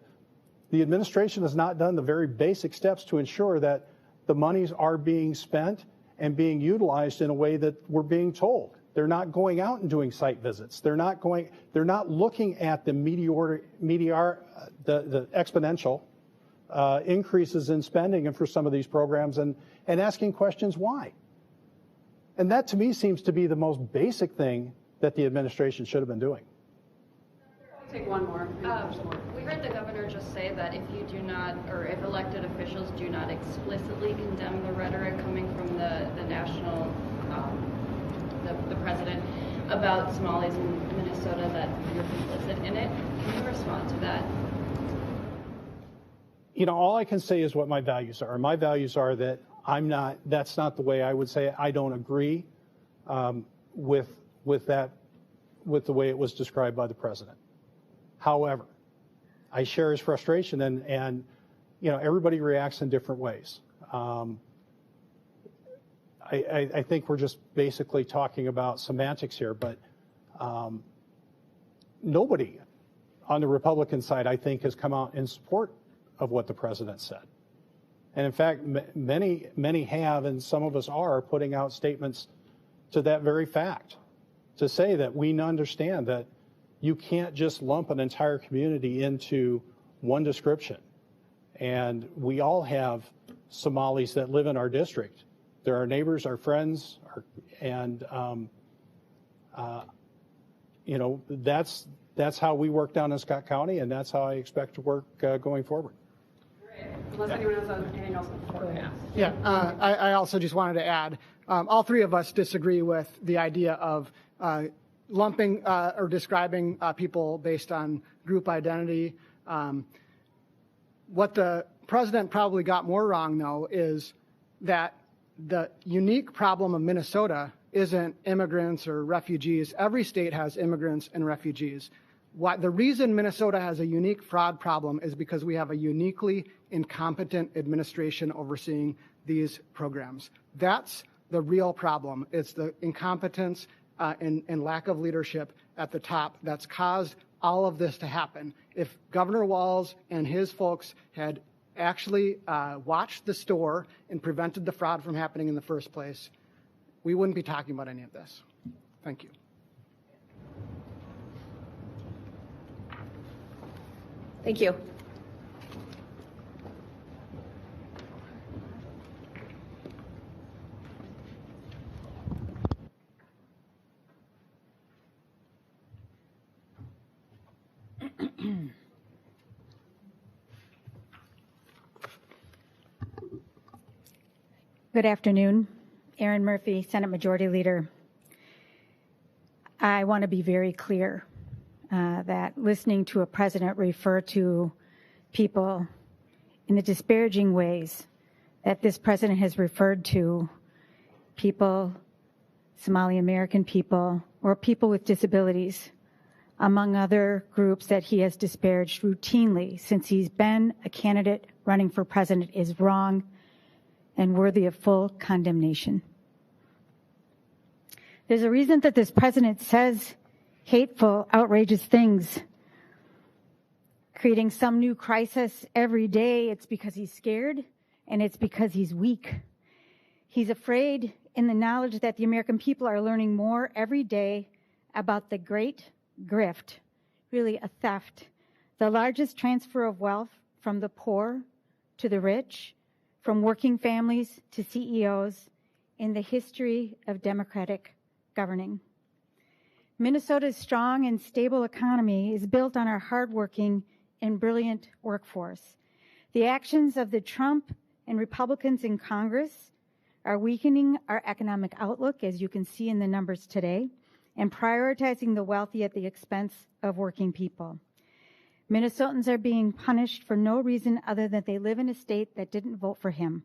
S17: the administration has not done the very basic steps to ensure that the monies are being spent and being utilized in a way that we're being told. They're not going out and doing site visits. They're not looking at the the exponential increases in spending and for some of these programs and asking questions why. And that to me seems to be the most basic thing that the administration should have been doing.
S19: I'll take one more. We heard the governor just say that if you do not, or if elected officials do not explicitly condemn the rhetoric coming from the national, the president about Somalis in Minnesota, that you're complicit in it. Can you respond to that?
S17: All I can say is what my values are. My values are that that's not the way I would say it. I don't agree with the way it was described by the president. However, I share his frustration and everybody reacts in different ways. I think we're just basically talking about semantics here, but nobody on the Republican side, I think, has come out in support of what the president said. And in fact, many have, and some of us are, putting out statements to that very fact, to say that we understand that you can't just lump an entire community into one description. And we all have Somalis that live in our district. They're our neighbors, our friends, and that's how we work down in Scott County, and that's how I expect to work going forward.
S19: Unless anyone else has anything else before.
S16: Yeah, I also just wanted to add, all three of us disagree with the idea of lumping or describing people based on group identity. What the president probably got more wrong, though, is that the unique problem of Minnesota isn't immigrants or refugees. Every state has immigrants and refugees. The reason Minnesota has a unique fraud problem is because we have a uniquely incompetent administration overseeing these programs. That's the real problem. It's the incompetence and lack of leadership at the top that's caused all of this to happen. If Governor Walz and his folks had actually watched the store and prevented the fraud from happening in the first place, we wouldn't be talking about any of this. Thank you.
S15: Thank you.
S20: Good afternoon. Erin Murphy, Senate Majority Leader. I want to be very clear that listening to a president refer to people in the disparaging ways that this president has referred to people, Somali American people, or people with disabilities, among other groups that he has disparaged routinely since he's been a candidate running for president, is wrong and worthy of full condemnation. There's a reason that this president says hateful, outrageous things, creating some new crisis every day. It's because he's scared, and it's because he's weak. He's afraid in the knowledge that the American people are learning more every day about the great grift, really a theft, the largest transfer of wealth from the poor to the rich, from working families to CEOs in the history of democratic governing. Minnesota's strong and stable economy is built on our hardworking and brilliant workforce. The actions of the Trump and Republicans in Congress are weakening our economic outlook, as you can see in the numbers today, and prioritizing the wealthy at the expense of working people. Minnesotans are being punished for no reason other than they live in a state that didn't vote for him,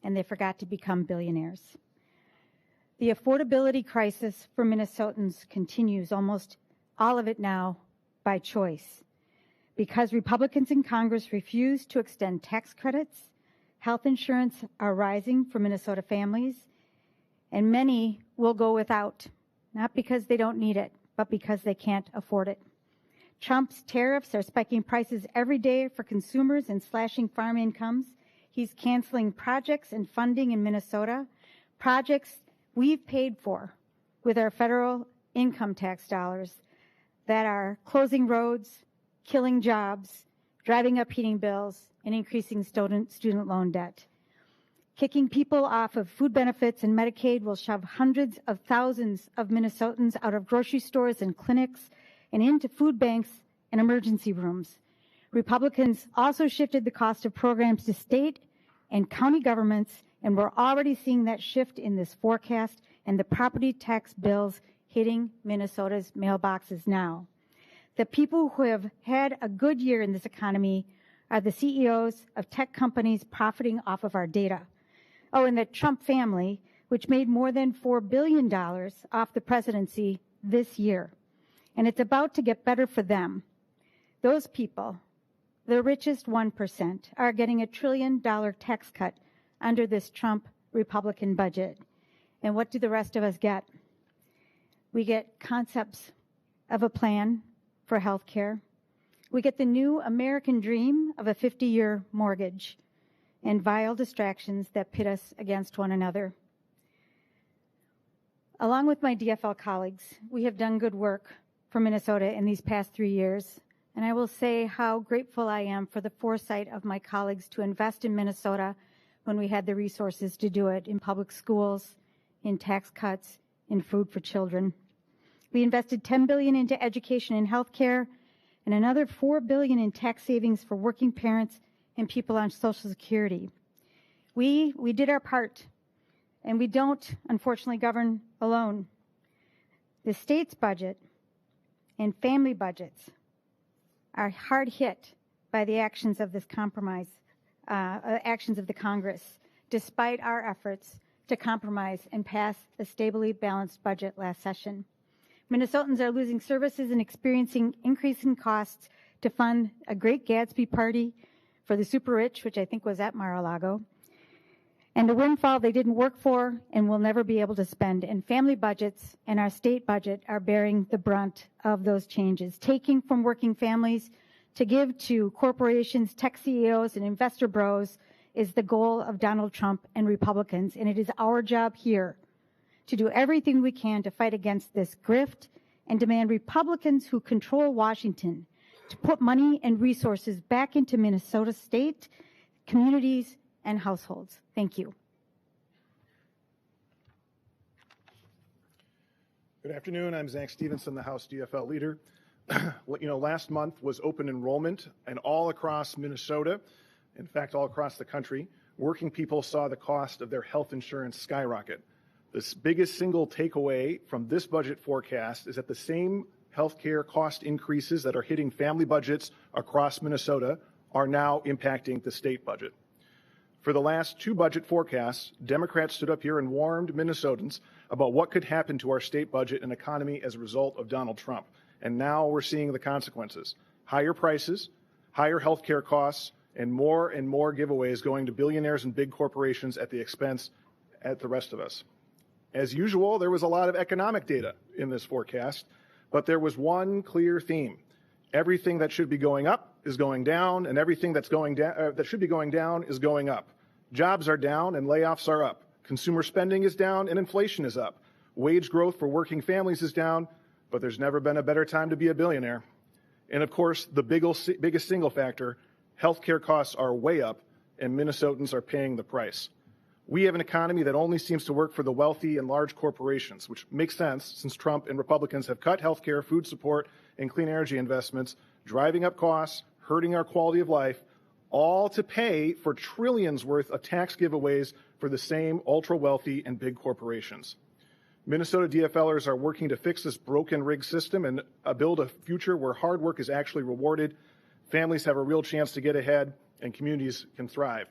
S20: and they forgot to become billionaires. The affordability crisis for Minnesotans continues, almost all of it now by choice. Because Republicans in Congress refuse to extend tax credits, health insurance are rising for Minnesota families, and many will go without, not because they don't need it, but because they can't afford it. Trump's tariffs are spiking prices every day for consumers and slashing farm incomes. He's canceling projects and funding in Minnesota, projects we've paid for with our federal income tax dollars that are closing roads, killing jobs, driving up heating bills, and increasing student loan debt. Kicking people off of food benefits and Medicaid will shove hundreds of thousands of Minnesotans out of grocery stores and clinics and into food banks and emergency rooms. Republicans also shifted the cost of programs to state and county governments, and we're already seeing that shift in this forecast and the property tax bills hitting Minnesota's mailboxes now. The people who have had a good year in this economy are the CEOs of tech companies profiting off of our data. Oh, and the Trump family, which made more than $4 billion off the presidency this year. And it's about to get better for them. Those people, the richest 1%, are getting a $1 trillion tax cut under this Trump Republican budget. And what do the rest of us get? We get concepts of a plan for health care. We get the new American dream of a 50-year mortgage and vile distractions that pit us against one another. Along with my DFL colleagues, we have done good work for Minnesota in these past 3 years, and I will say how grateful I am for the foresight of my colleagues to invest in Minnesota when we had the resources to do it in public schools, in tax cuts, in food for children. We invested $10 billion into education and health care, and another $4 billion in tax savings for working parents and people on Social Security. We did our part, and we don't, unfortunately, govern alone. The state's budget and family budgets are hard hit by the actions of this compromise, actions of the Congress, despite our efforts to compromise and pass a stably balanced budget last session. Minnesotans are losing services and experiencing increasing costs to fund a Great Gatsby party for the super rich, which I think was at Mar-a-Lago, and a windfall they didn't work for and will never be able to spend. And family budgets and our state budget are bearing the brunt of those changes. Taking from working families to give to corporations, tech CEOs, and investor bros is the goal of Donald Trump and Republicans, and it is our job here to do everything we can to fight against this grift and demand Republicans who control Washington to put money and resources back into Minnesota state, communities, and households. Thank you.
S21: Good afternoon. I'm Zach Stevenson, the House DFL leader. Last month was open enrollment, and all across Minnesota, in fact, all across the country, working people saw the cost of their health insurance skyrocket. The biggest single takeaway from this budget forecast is that the same healthcare cost increases that are hitting family budgets across Minnesota are now impacting the state budget. For the last two budget forecasts, Democrats stood up here and warned Minnesotans about what could happen to our state budget and economy as a result of Donald Trump. And now we're seeing the consequences. Higher prices, higher health care costs, and more giveaways going to billionaires and big corporations at the expense at the rest of us. As usual, there was a lot of economic data in this forecast, but there was one clear theme. Everything that should be going up is going down, and everything that's going down that should be going down is going up. Jobs are down and layoffs are up. Consumer spending is down and inflation is up. Wage growth for working families is down, but there's never been a better time to be a billionaire. And of course, the biggest single factor, healthcare costs are way up, and Minnesotans are paying the price. We have an economy that only seems to work for the wealthy and large corporations, which makes sense since Trump and Republicans have cut healthcare, food support, and clean energy investments, driving up costs, hurting our quality of life, all to pay for trillions worth of tax giveaways for the same ultra-wealthy and big corporations. Minnesota DFLers are working to fix this broken rigged system and build a future where hard work is actually rewarded, families have a real chance to get ahead, and communities can thrive.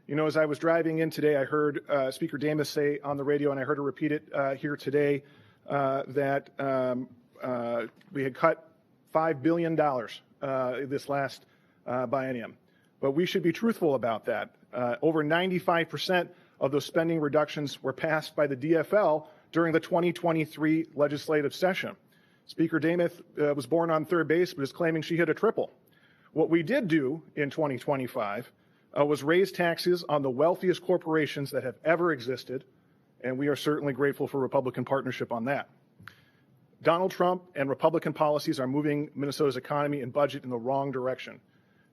S21: You know, as I was driving in today, I heard Speaker Damas say on the radio, and I heard her repeat it here today, that we had cut $5 billion this last biennium. But we should be truthful about that. Over 95% of those spending reductions were passed by the DFL during the 2023 legislative session. Speaker Damas was born on third base, but is claiming she hit a triple. What we did do in 2025 was raise taxes on the wealthiest corporations that have ever existed, and we are certainly grateful for Republican partnership on that. Donald Trump and Republican policies are moving Minnesota's economy and budget in the wrong direction.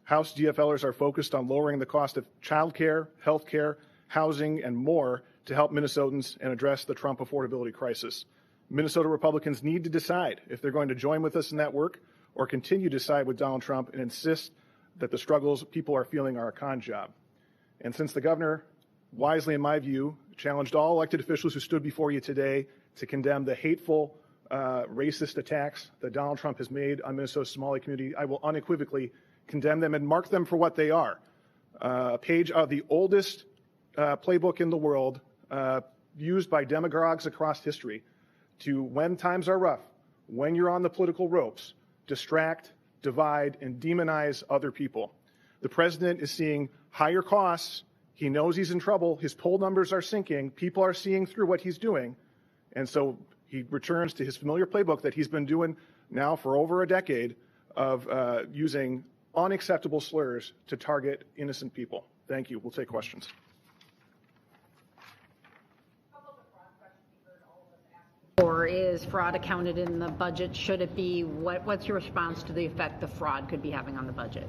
S21: House DFLers are focused on lowering the cost of child care, health care, housing, and more to help Minnesotans and address the Trump affordability crisis. Minnesota Republicans need to decide if they're going to join with us in that work or continue to side with Donald Trump and insist that the struggles people are feeling are a con job. And since the governor, wisely in my view, challenged all elected officials who stood before you today to condemn the hateful, racist attacks that Donald Trump has made on Minnesota's Somali community, I will unequivocally condemn them and mark them for what they are. A page of the oldest playbook in the world, used by demagogues across history to, when times are rough, when you're on the political ropes, distract, divide, and demonize other people. The president is seeing higher costs. He knows he's in trouble. His poll numbers are sinking. People are seeing through what he's doing. And so he returns to his familiar playbook that he's been doing now for over a decade of using unacceptable slurs to target innocent people. Thank you. We'll take questions.
S5: Or is fraud accounted in the budget? Should it be? What's your response to the effect the fraud could be having on the budget?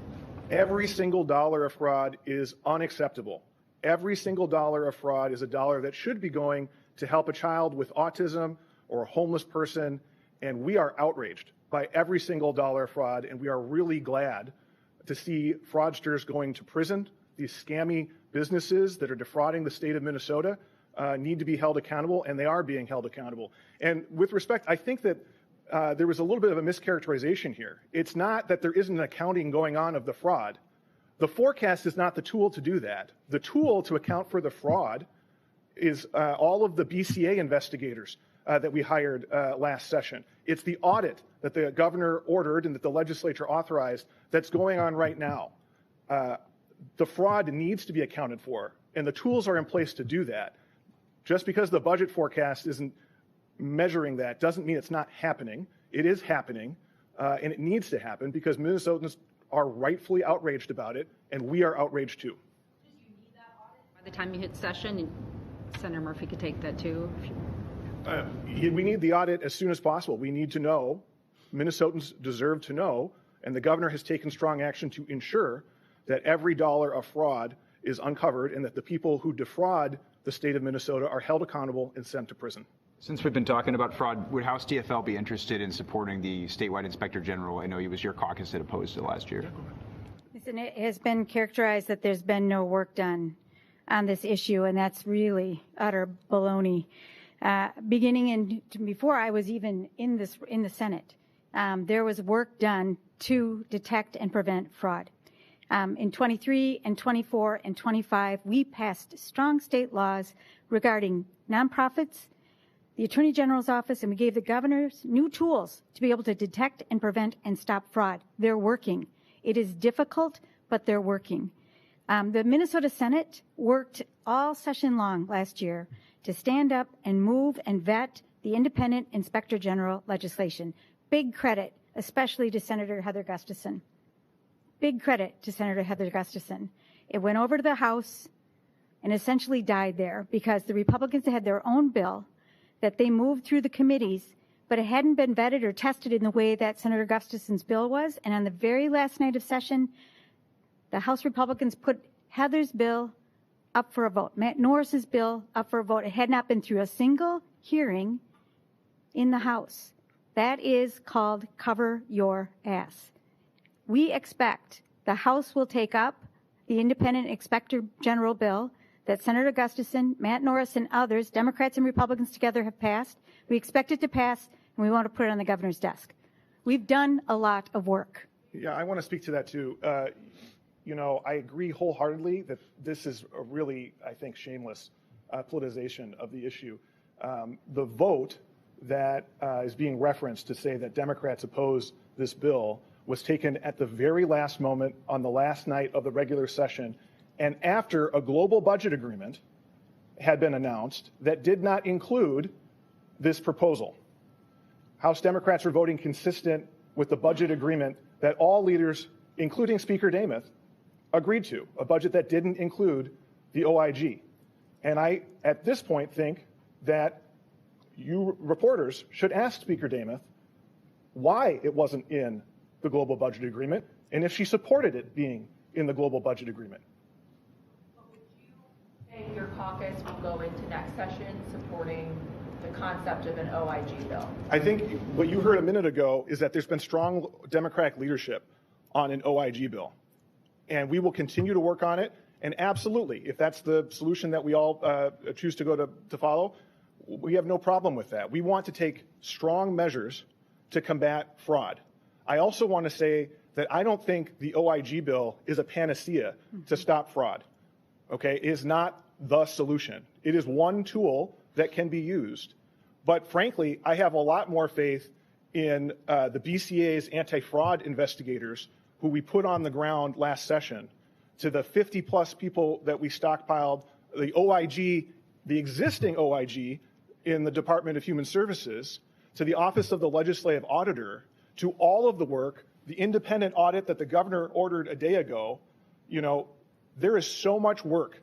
S21: Every single dollar of fraud is unacceptable. Every single dollar of fraud is a dollar that should be going to help a child with autism or a homeless person, and we are outraged by every single dollar of fraud, and we are really glad to see fraudsters going to prison. These scammy businesses that are defrauding the state of Minnesota need to be held accountable, and they are being held accountable. And with respect, I think that there was a little bit of a mischaracterization here. It's not that there isn't an accounting going on of the fraud. The forecast is not the tool to do that. The tool to account for the fraud is all of the BCA investigators that we hired last session. It's the audit that the governor ordered and that the legislature authorized that's going on right now. The fraud needs to be accounted for, and the tools are in place to do that. Just because the budget forecast isn't measuring that doesn't mean it's not happening. It is happening, and it needs to happen because Minnesotans are rightfully outraged about it, and we are outraged too.
S5: By the time you hit session, Senator Murphy could take that too.
S21: We need the audit as soon as possible. We need to know. Minnesotans deserve to know, and the governor has taken strong action to ensure that every dollar of fraud is uncovered and that the people who defraud the state of Minnesota are held accountable and sent to prison.
S6: Since we've been talking about fraud, would House DFL be interested in supporting the statewide inspector general? I know he was your caucus that opposed it last year.
S20: Listen, it has been characterized that there's been no work done on this issue, and that's really utter baloney. Before I was even in the Senate, there was work done to detect and prevent fraud. In 23 and 24 and 25, we passed strong state laws regarding nonprofits, the Attorney General's office, and we gave the governors new tools to be able to detect and prevent and stop fraud. They're working. It is difficult, but they're working. The Minnesota Senate worked all session long last year to stand up and move and vet the independent inspector general legislation. Big credit, especially to Senator Heather Gustafson. Big credit to Senator Heather Gustafson. It went over to the House and essentially died there because the Republicans had their own bill that they moved through the committees, but it hadn't been vetted or tested in the way that Senator Gustafson's bill was. And on the very last night of session, the House Republicans put Heather's bill up for a vote, Matt Norris's bill up for a vote. It had not been through a single hearing in the House. That is called cover your ass. We expect the House will take up the independent inspector general bill that Senator Gustafson, Matt Norris, and others, Democrats and Republicans together, have passed. We expect it to pass, and we want to put it on the governor's desk. We've done a lot of work.
S21: Yeah, I want to speak to that too. I agree wholeheartedly that this is a really, I think, shameless politicization of the issue. The vote that is being referenced to say that Democrats oppose this bill was taken at the very last moment on the last night of the regular session, and after a global budget agreement had been announced that did not include this proposal. House Democrats were voting consistent with the budget agreement that all leaders, including Speaker Demuth, agreed to, a budget that didn't include the OIG. And I, at this point, think that you reporters should ask Speaker Demuth why it wasn't in the global budget agreement and if she supported it being in the global budget agreement.
S18: And your caucus will go into next session supporting the concept of an OIG bill.
S21: I think what you heard a minute ago is that there's been strong Democratic leadership on an OIG bill. And we will continue to work on it. And absolutely, if that's the solution that we all choose to go to follow, we have no problem with that. We want to take strong measures to combat fraud. I also want to say that I don't think the OIG bill is a panacea to stop fraud. Okay, it is not the solution. It is one tool that can be used. But frankly, I have a lot more faith in the BCA's anti-fraud investigators who we put on the ground last session, to the 50-plus people that we stockpiled, the OIG, the existing OIG in the Department of Human Services, to the Office of the Legislative Auditor, to all of the work, the independent audit that the governor ordered a day ago. There is so much work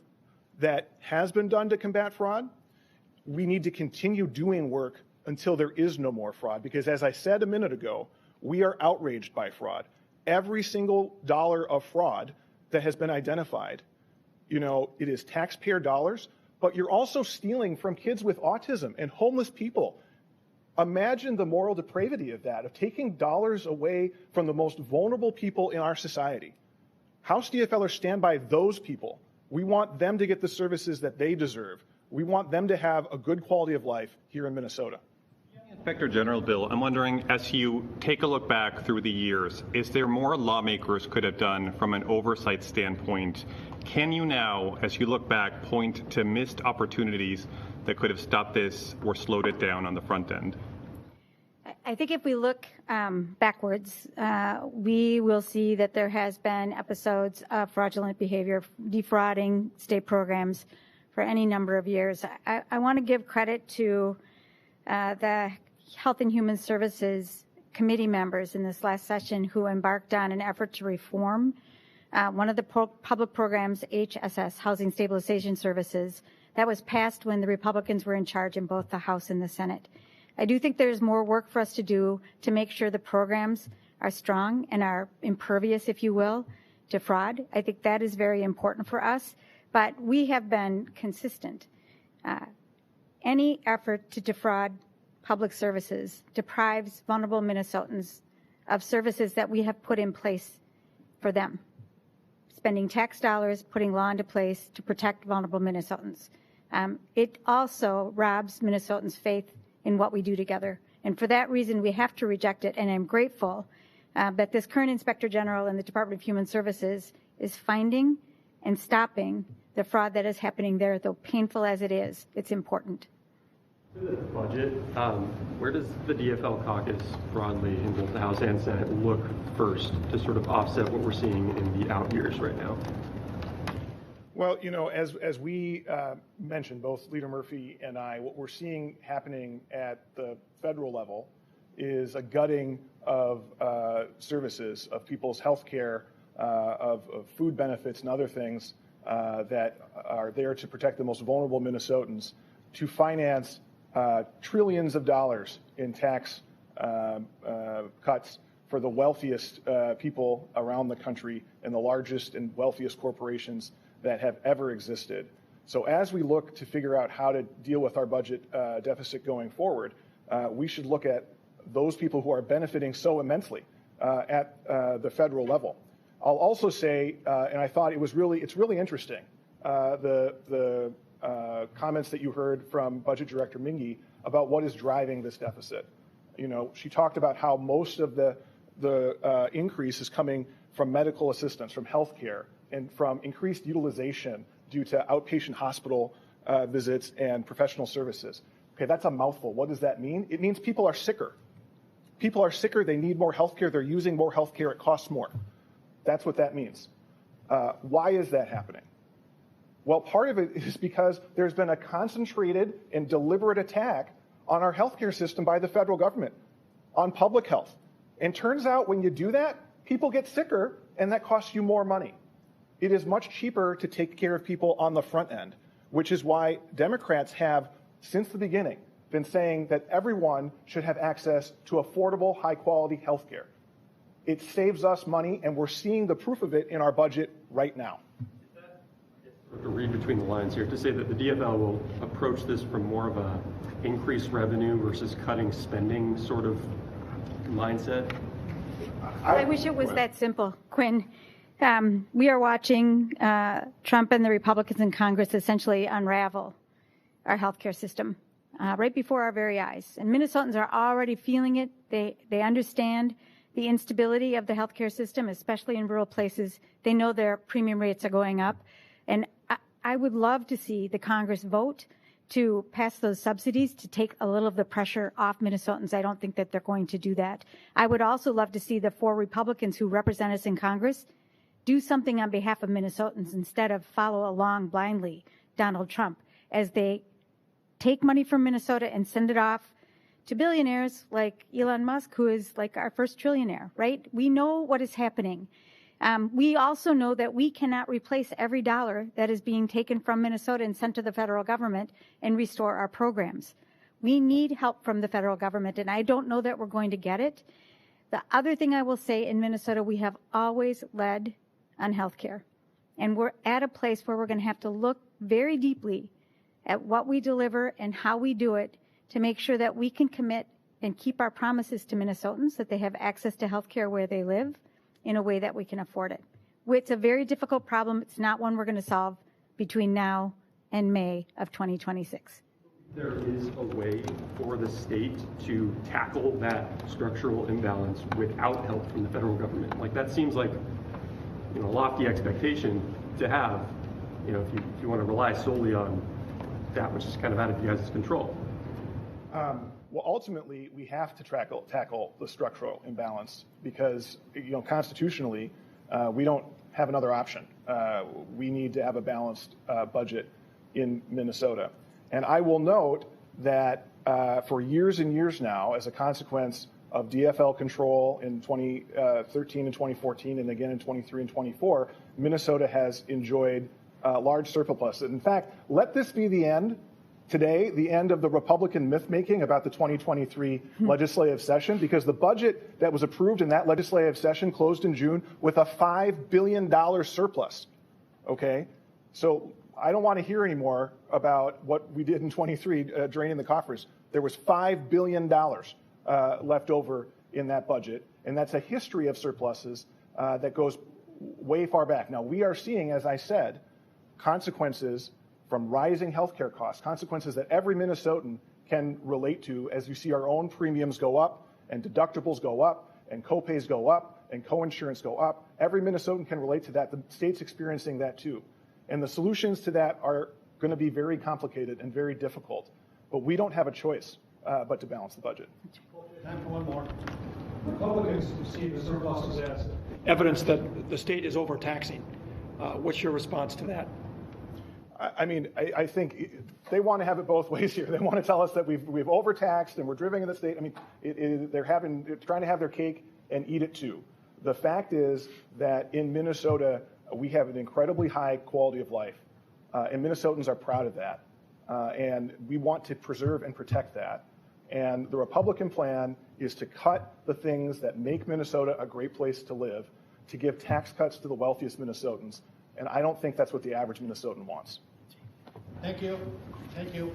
S21: that has been done to combat fraud. We need to continue doing work until there is no more fraud, because as I said a minute ago, we are outraged by fraud. Every single dollar of fraud that has been identified, it is taxpayer dollars, but you're also stealing from kids with autism and homeless people. Imagine the moral depravity of that, of taking dollars away from the most vulnerable people in our society. House DFLers stand by those people. We want them to get the services that they deserve. We want them to have a good quality of life here in Minnesota.
S10: Inspector General Bill, I'm wondering, as you take a look back through the years, is there more lawmakers could have done from an oversight standpoint? Can you now, as you look back, point to missed opportunities that could have stopped this or slowed it down on the front end?
S20: I think if we look backwards, we will see that there has been episodes of fraudulent behavior, defrauding state programs for any number of years. I want to give credit to the Health and Human Services committee members in this last session who embarked on an effort to reform one of the public programs, HSS, Housing Stabilization Services, that was passed when the Republicans were in charge in both the House and the Senate. I do think there's more work for us to do to make sure the programs are strong and are impervious, if you will, to fraud. I think that is very important for us, but we have been consistent. Any effort to defraud public services deprives vulnerable Minnesotans of services that we have put in place for them. Spending tax dollars, putting law into place to protect vulnerable Minnesotans. It also robs Minnesotans' faith in what we do together. And for that reason, we have to reject it. And I'm grateful that this current Inspector General in the Department of Human Services is finding and stopping the fraud that is happening there, though painful as it is. It's important.
S8: The budget, where does the DFL caucus broadly in both the House and Senate look first to sort of offset what we're seeing in the out years right now?
S21: Well, you know, as we mentioned, both Leader Murphy and I, what we're seeing happening at the federal level is a gutting of services, of people's health care, of food benefits and other things that are there to protect the most vulnerable Minnesotans, to finance trillions of dollars in tax cuts for the wealthiest people around the country and the largest and wealthiest corporations that have ever existed. So as we look to figure out how to deal with our budget deficit going forward, we should look at those people who are benefiting so immensely at the federal level. I'll also say, and I thought it's really interesting, the comments that you heard from Budget Director Minge about what is driving this deficit. You know, she talked about how most of the increase is coming from medical assistance, from health care, and from increased utilization due to outpatient hospital visits and professional services. Okay, that's a mouthful. What does that mean? It means people are sicker. People are sicker, they need more health care, they're using more health care, it costs more. That's what that means. Why is that happening? Well, part of it is because there's been a concentrated and deliberate attack on our healthcare system by the federal government, on public health. And turns out when you do that, people get sicker, and that costs you more money. It is much cheaper to take care of people on the front end, which is why Democrats have, since the beginning, been saying that everyone should have access to affordable, high-quality health care. It saves us money, and we're seeing the proof of it in our budget right now.
S8: To read between the lines here, to say that the DFL will approach this from more of a increased revenue versus cutting spending sort of mindset?
S20: I wish it was that simple, Quinn. We are watching Trump and the Republicans in Congress essentially unravel our healthcare system right before our very eyes. And Minnesotans are already feeling it. They understand the instability of the healthcare system, especially in rural places. They know their premium rates are going up. And I would love to see the Congress vote to pass those subsidies to take a little of the pressure off Minnesotans. I don't think that they're going to do that. I would also love to see the 4 Republicans who represent us in Congress do something on behalf of Minnesotans instead of follow along blindly Donald Trump as they take money from Minnesota and send it off to billionaires like Elon Musk, who is like our first trillionaire, right? We know what is happening. We also know that we cannot replace every dollar that is being taken from Minnesota and sent to the federal government and restore our programs. We need help from the federal government, and I don't know that we're going to get it. The other thing I will say, in Minnesota, we have always led on health care, and we're at a place where we're going to have to look very deeply at what we deliver and how we do it to make sure that we can commit and keep our promises to Minnesotans that they have access to health care where they live in a way that we can afford it. It's a very difficult problem. It's not one we're going to solve between now and May of 2026.
S8: There is a way for the state to tackle that structural imbalance without help from the federal government. Like, that seems like, you know, a lofty expectation to have, you know, if you want to rely solely on that, which is kind of out of you guys' control.
S21: Well, ultimately, we have to tackle the structural imbalance because, you know, constitutionally, we don't have another option. We need to have a balanced budget in Minnesota. And I will note that for years and years now, as a consequence of DFL control in 2013 and 2014, and again in 23 and 24, Minnesota has enjoyed large surplus. In fact, let this be the end. Today, the end of the Republican myth-making about the 2023 legislative session, because the budget that was approved in that legislative session closed in June with a $5 billion surplus, okay? So I don't want to hear anymore about what we did in 23, draining the coffers. There was $5 billion left over in that budget, and that's a history of surpluses that goes way far back. Now, we are seeing, as I said, consequences from rising healthcare costs, consequences that every Minnesotan can relate to as you see our own premiums go up and deductibles go up and copays go up and co-insurance go up. Every Minnesotan can relate to that. The state's experiencing that too. And the solutions to that are going to be very complicated and very difficult. But we don't have a choice but to balance the budget.
S11: Time for one more. Republicans see the surpluses as evidence that the state is overtaxing. What's your response to that?
S21: I mean, I think they want to have it both ways here. They want to tell us that we've overtaxed and we're driving the state. I mean, they're trying to have their cake and eat it too. The fact is that in Minnesota, we have an incredibly high quality of life, and Minnesotans are proud of that. And we want to preserve and protect that. And the Republican plan is to cut the things that make Minnesota a great place to live, to give tax cuts to the wealthiest Minnesotans. And I don't think that's what the average Minnesotan wants.
S17: Thank you. Thank you.